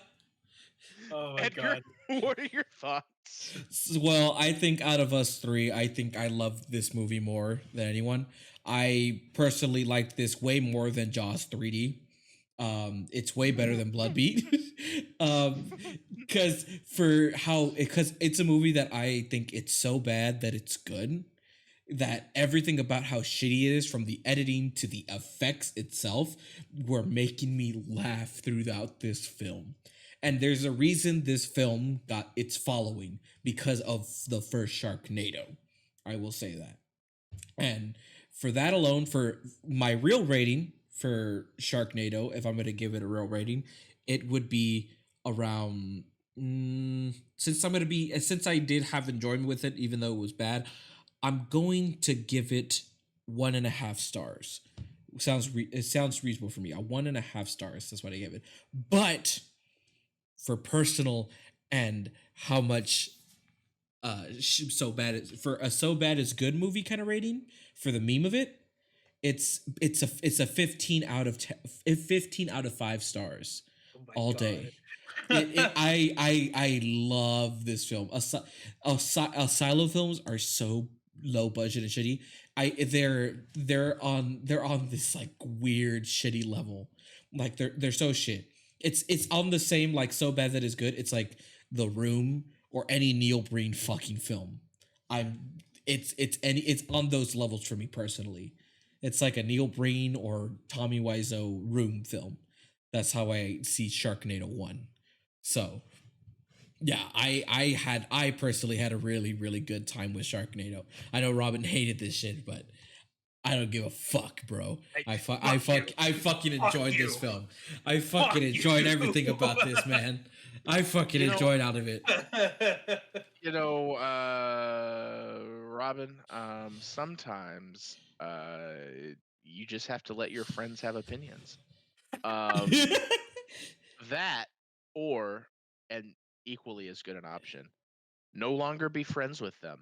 Oh my Edgar, God. what are your thoughts? Well, I think out of us three, I think I love this movie more than anyone. I personally liked this way more than Jaws 3D. It's way better than Blood Beat. Because it's a movie that I think it's so bad that it's good. That everything about how shitty it is, from the editing to the effects itself, were making me laugh throughout this film. And there's a reason this film got its following, because of the first Sharknado. I will say that. And for that alone, for my real rating for Sharknado, if I'm going to give it a real rating, it would be around. Since I did have enjoyment with it, even though it was bad, I'm going to give it 1.5 stars. It sounds reasonable for me. A 1.5 stars. That's what I gave it. But for personal and how much so bad for a so bad is good movie kind of rating for the meme of it, it's a 15 out of 5 stars all day. I love this film. Asylum films are so low budget and shitty. They're on this like weird shitty level. Like they're so shit. It's on the same like so bad that is good. It's like The Room or any Neil Breen fucking film. It's on those levels for me personally. It's like a Neil Breen or Tommy Wiseau Room film. That's how I see Sharknado 1. So yeah, I personally had a really, really good time with Sharknado. I know Robin hated this shit, but I don't give a fuck, bro. I fucking enjoyed this film. I fucking enjoyed everything about this, man. I fucking enjoyed out of it. Robin, sometimes you just have to let your friends have opinions. That, or, and equally as good an option, no longer be friends with them.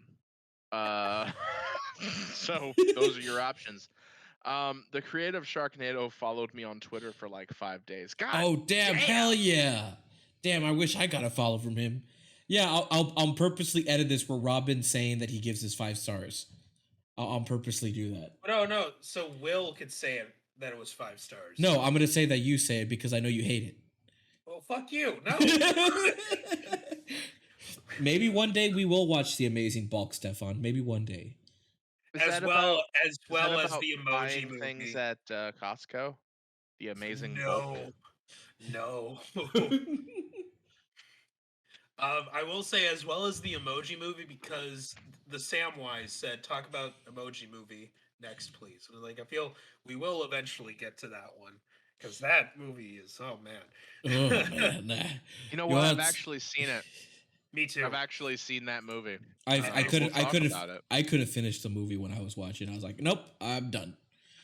So those are your options. The creative Sharknado followed me on Twitter for like 5 days. God Oh damn! Hell yeah! Damn, I wish I got a follow from him. Yeah, I'll purposely edit this where Robin's saying that he gives us 5 stars. I'll purposely do that. No. So Will could say it that it was 5 stars. No, I'm gonna say that you say it because I know you hate it. Well, fuck you. No. Maybe one day we will watch The Amazing Bulk, Stefan. Maybe one day. As well as the Emoji buying Movie. things at Costco. The Amazing No. I will say as well as the Emoji Movie because the Samwise said talk about Emoji Movie next, please. Like I feel we will eventually get to that one because that movie is Oh man, nah. You know what? I've actually seen it. Me too. I've actually seen that movie. I could have finished the movie when I was watching. I was like, nope, I'm done.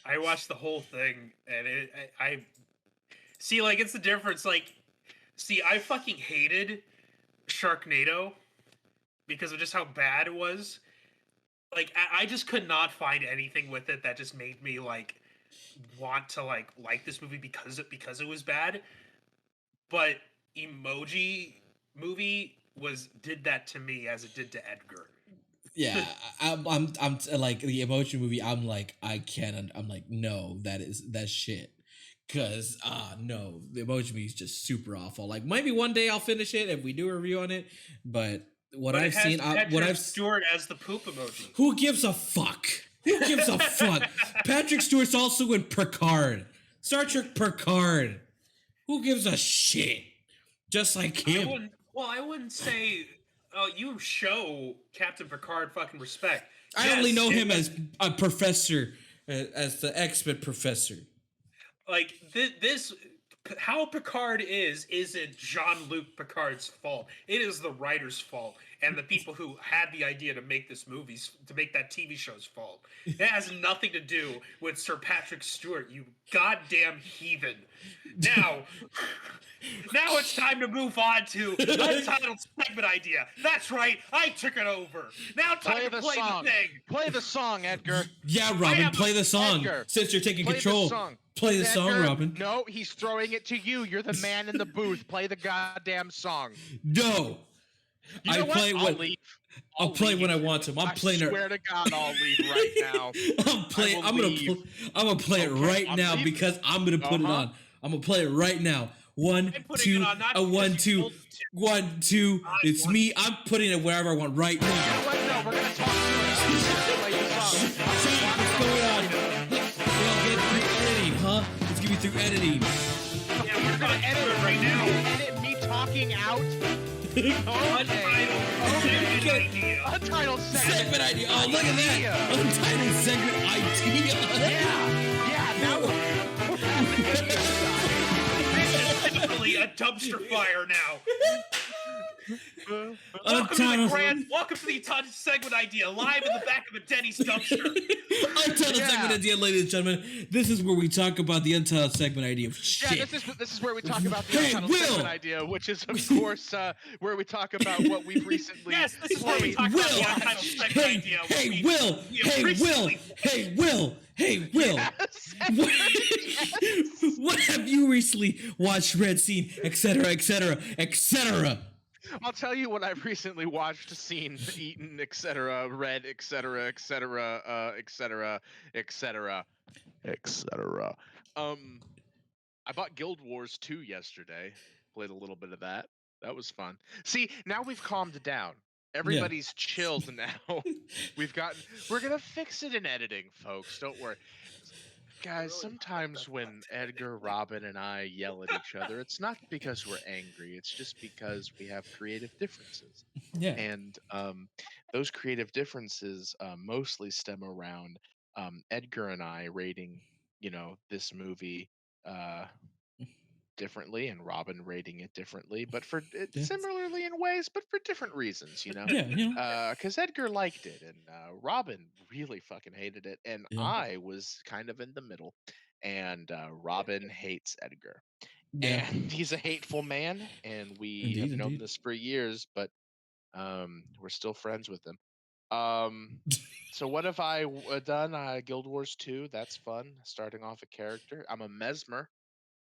I watched the whole thing and I see like it's the difference. Like, see, I fucking hated Sharknado because of just how bad it was. Like I just could not find anything with it that just made me like want to like this movie because it was bad. But Emoji Movie did that to me as it did to Edgar. Yeah, I'm like the Emoji Movie. I'm like I can't. I'm like no, that's shit. Cause no, the Emoji Movie is just super awful. Like maybe one day I'll finish it if we do a review on it. But I've seen, Stewart as the poop emoji. Who gives a fuck? Who gives a fuck? Patrick Stewart's also in Picard, Star Trek Picard. Who gives a shit? Just like him. I wouldn't say. Oh, you show Captain Picard fucking respect. I only know him as a professor, as the X-Men professor. Like this how Picard isn't Jean-Luc Picard's fault. It is the writer's fault and the people who had the idea to make that TV show's fault. It has nothing to do with Sir Patrick Stewart, you goddamn heathen. Now it's time to move on to Untitled segment idea. That's right, I took it over. Now time to play the thing. Play the song, Edgar. Yeah, Robin, play the song. Edgar, since you're taking control. Play the song, Robin. No, he's throwing it to you. You're the man in the booth. Play the goddamn song. No. I'll play when I want to. I swear to God, I'll leave right now. I'm gonna play it right now because I'm gonna put it on. I'm gonna play it right now. 1, 2, 1, 2, 1, 2. It's me. I'm putting it wherever I want right now. No, we're gonna talk to it. What's going on? Huh? Let's get me through editing. Yeah, we're gonna edit it right now. Edit me talking out. Untitled segment idea. Oh, look at that. Untitled segment idea. Yeah. Now this is literally a dumpster fire now. Welcome to the Untitled segment idea, live in the back of a Denny's dumpster. Untitled segment idea, ladies and gentlemen. This is where we talk about the untitled segment idea of shit. Yeah, this is where we talk about the untitled segment idea, which is of course where we talk about what we've recently. Yes, this is where we talk about the untitled segment idea. Hey, Will. Yes. What have you recently watched, read, seen, etc., etc., etc.? I'll tell you what I've recently watched, seen, eaten, etc., read, etc., etc., etc., etc., etc. I bought Guild Wars 2 yesterday. Played a little bit of that. That was fun. See, now we've calmed down. Everybody's chilled now. We're gonna fix it in editing, folks. Don't worry. Guys, sometimes when Edgar, Robin, and I yell at each other, it's not because we're angry. It's just because we have creative differences. Yeah. And those creative differences mostly stem around Edgar and I rating, this movie differently, and Robin rating it differently, but similarly in ways, but for different reasons, Yeah, because Edgar liked it, and Robin really fucking hated it, and I was kind of in the middle, and Robin hates Edgar, and he's a hateful man, and we have known this for years, but we're still friends with him. So what have I done? Guild Wars 2. That's fun. Starting off a character. I'm a Mesmer.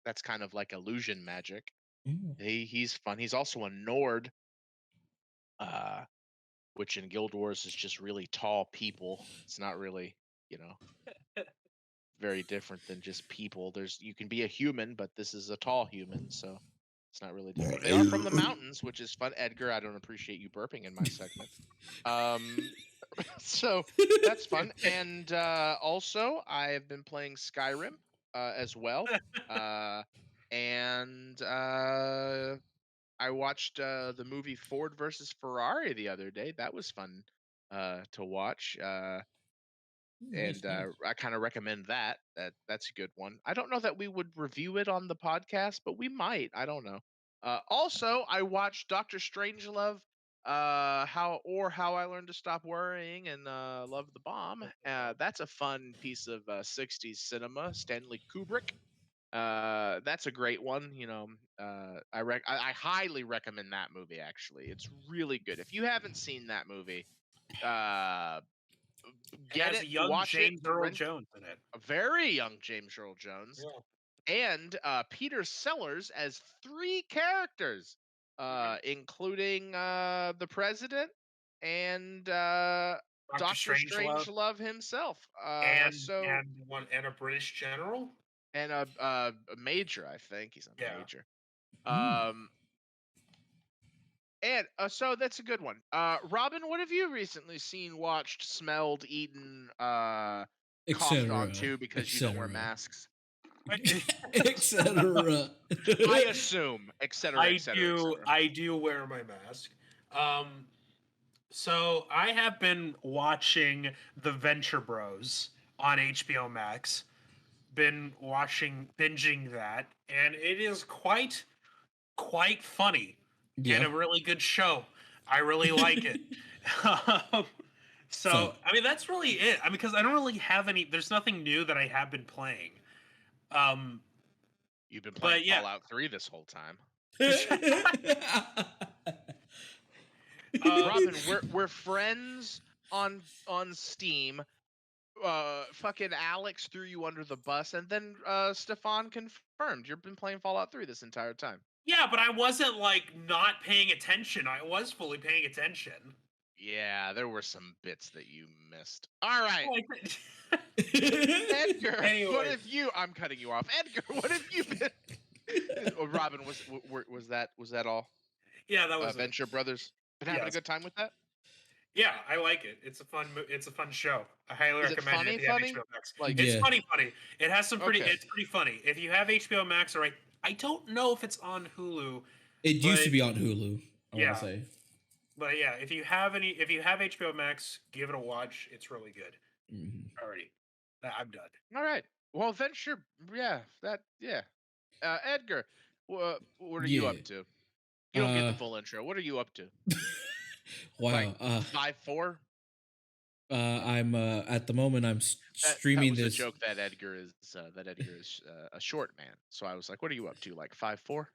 That's kind of like illusion magic. Ooh. He's fun. He's also a Nord, which in Guild Wars is just really tall people. It's not really, you know, very different than just people. You can be a human, but this is a tall human, so it's not really different. They are from the mountains, which is fun. Edgar, I don't appreciate you burping in my segment. So that's fun. And also, I have been playing Skyrim as well. And I watched the movie Ford versus Ferrari the other day. That was fun to watch. Nice, nice. I kind of recommend that. That's a good one. I don't know that we would review it on the podcast, but we might. I don't know. Also, I watched Doctor Strangelove, how I learned to stop worrying and love the bomb. That's a fun piece of 60s cinema. Stanley Kubrick. That's a great one. I highly recommend that movie. Actually, it's really good. If you haven't seen that movie, get has it, a young watch James it, Earl rent Jones in it. a very young James Earl Jones, and Peter Sellers as 3 characters, including the president and Doctor Strangelove Strangelove himself. and a British general. And a major, I think he's a Yeah. major. And so that's a good one. Robin, what have you recently seen, watched, smelled, eaten, coughed on too because you don't wear masks? Etc. I assume, etc., etc. I do wear my mask. So I have been watching The Venture Bros on HBO Max. Been binging that, and it is quite funny and a really good show. I really like it. So I mean, that's really it. I mean, because I don't really have any. There's nothing new that I have been playing. You've been playing Fallout 3 this whole time. Robin, we're friends on Steam. Fucking Alex threw you under the bus, and then Stefan confirmed you've been playing Fallout 3 this entire time. Yeah, but I wasn't like not paying attention. I was fully paying attention. Yeah, there were some bits that you missed. All right. Edgar, anyway. What have you? I'm cutting you off. Edgar, what have you been? Robin, was that all? Yeah, that was Venture Brothers. Been having a good time with that? Yeah, I like it. It's a fun show. I highly recommend it. Funny? HBO Max. Like, it's funny. It has some It's pretty funny. If you have HBO Max, or I don't know if it's on Hulu. It used to be on Hulu. I want to say. But yeah, if you have HBO Max, give it a watch. It's really good. Alrighty, I'm done. All right. Well, Venture. Yeah. Edgar, what are you up to? You don't get the full intro. What are you up to? Wow. 5'4"? I'm at the moment I'm streaming that was this. A joke that Edgar is a short man. So I was like, what are you up to? Like 5'4"?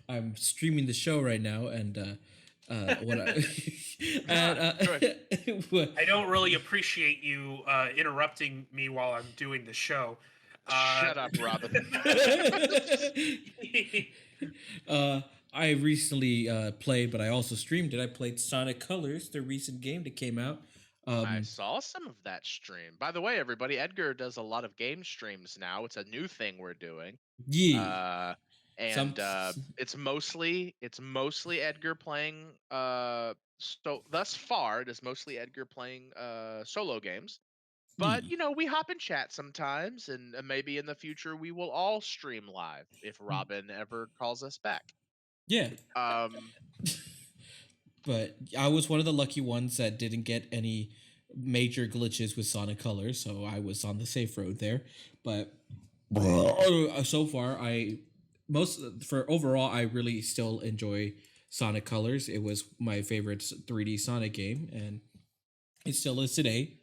I'm streaming the show right now, and what I don't really appreciate you interrupting me while I'm doing the show. Shut up, Robin. I recently played, but I also streamed it. I played Sonic Colors, the recent game that came out. I saw some of that stream. By the way, everybody, Edgar does a lot of game streams now. It's a new thing we're doing. Yeah. It's mostly Edgar playing. So thus far, it is mostly Edgar playing solo games. But we hop in chat sometimes, and maybe in the future we will all stream live if Robin ever calls us back. Yeah. But I was one of the lucky ones that didn't get any major glitches with Sonic Colors, so I was on the safe road there. But so far, overall, I really still enjoy Sonic Colors. It was my favorite 3D Sonic game, and it still is today.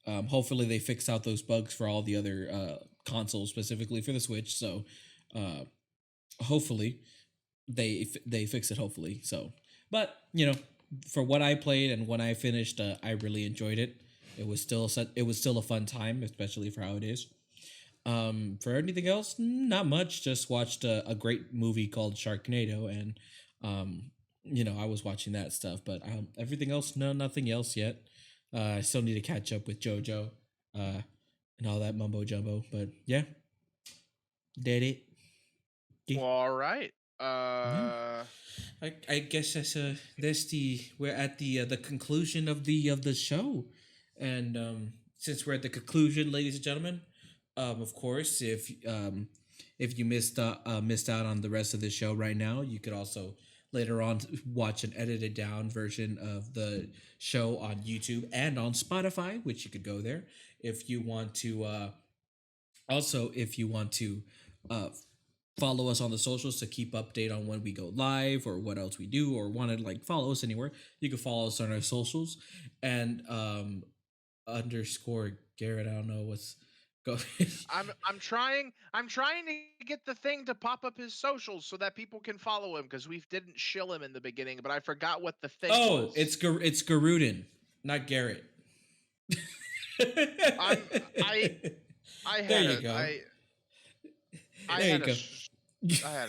Hopefully they fix out those bugs for all the other consoles, specifically for the Switch. So hopefully they fix it. Hopefully, so But for what I played and when I finished, I really enjoyed it. It was still a fun time, especially for how it is. For anything else, not much. Just watched a great movie called Sharknado, and I was watching that stuff. But everything else, nothing else yet. I still need to catch up with JoJo, and all that mumbo jumbo. But yeah, did it. Well, all right. I guess we're at the conclusion of the show, and since we're at the conclusion, ladies and gentlemen, of course, if you missed out on the rest of the show right now, you could also later on watch an edited down version of the show on YouTube and on Spotify, which you could go there if you want to. Also, if you want to follow us on the socials to keep update on when we go live or what else we do, or want to follow us anywhere, you can follow us on our socials and underscore Garrett. I don't know what's going. I'm trying to get the thing to pop up his socials so that people can follow him, because we didn't shill him in the beginning, but I forgot what the thing was. It's Garudin, not Garrett. I had there you go. I had a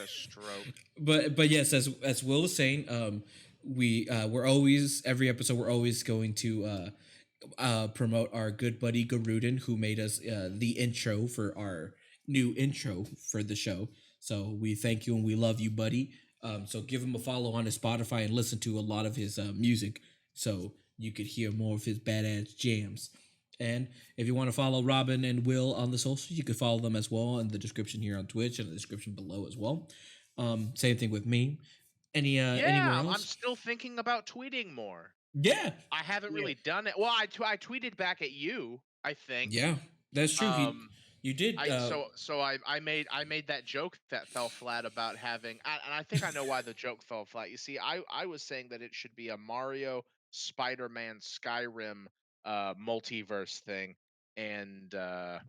stroke. But yes, as Will was saying, we're always, every episode we're always going to promote our good buddy Garudin, who made us the intro for our new intro for the show. So we thank you and we love you, buddy. So give him a follow on his Spotify and listen to a lot of his music, so you could hear more of his badass jams. And if you want to follow Robin and Will on the socials, you can follow them as well in the description here on Twitch and the description below as well. Same thing with me. Anywhere else? I'm still thinking about tweeting more. Yeah, I haven't really done it. Well, I tweeted back at you, I think. Yeah, that's true. You did. So I made that joke that fell flat about having, and I think I know why the joke fell flat. You see, I was saying that it should be a Mario, Spider-Man, Skyrim multiverse thing, and I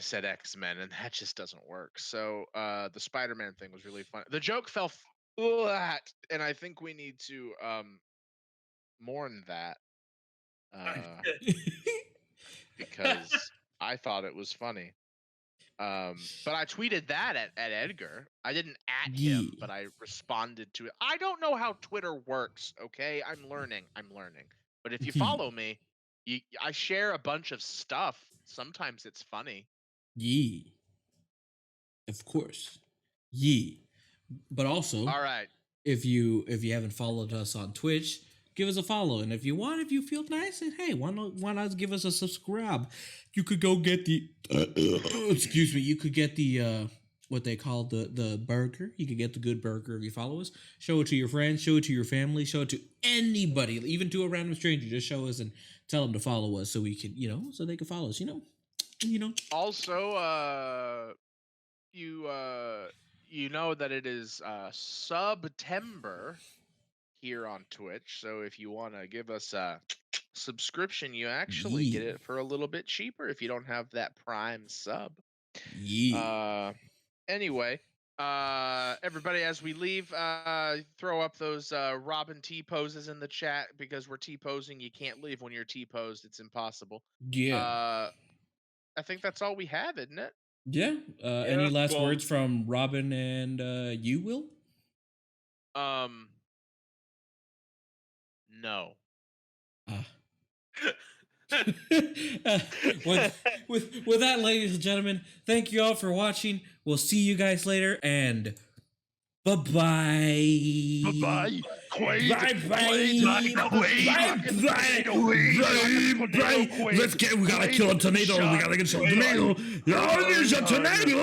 said X-Men, and that just doesn't work. So the Spider-Man thing was really fun. The joke fell flat, and I think we need to mourn that because I thought it was funny. But I tweeted that at Edgar. I didn't at him, but I responded to it. I don't know how Twitter works, okay? I'm learning. But if you follow me, I share a bunch of stuff. Sometimes it's funny. Yee. Of course. Yee. But also, all right. If you haven't followed us on Twitch, give us a follow. And if you feel nice, and hey, why not give us a subscribe? You could go get the excuse me, you could get the what they call the burger. You could get the good burger if you follow us. Show it to your friends, show it to your family, show it to anybody, even to a random stranger. Just show us and tell them to follow us so we can, so they can follow us, Also, you know that it is September here on Twitch, so if you want to give us a subscription, you actually get it for a little bit cheaper if you don't have that Prime sub. Anyway, everybody, as we leave, throw up those Robin T poses in the chat, because we're T posing. You can't leave when you're T posed. It's impossible. Yeah. I think that's all we have, isn't it? Yeah. Any last words from Robin and you, Will? No. With that, ladies and gentlemen, thank you all for watching. We'll see you guys later, and bye-bye. Bye-bye. We gotta kill a tornado. We gotta get some tornado. Oh, there's a tornado.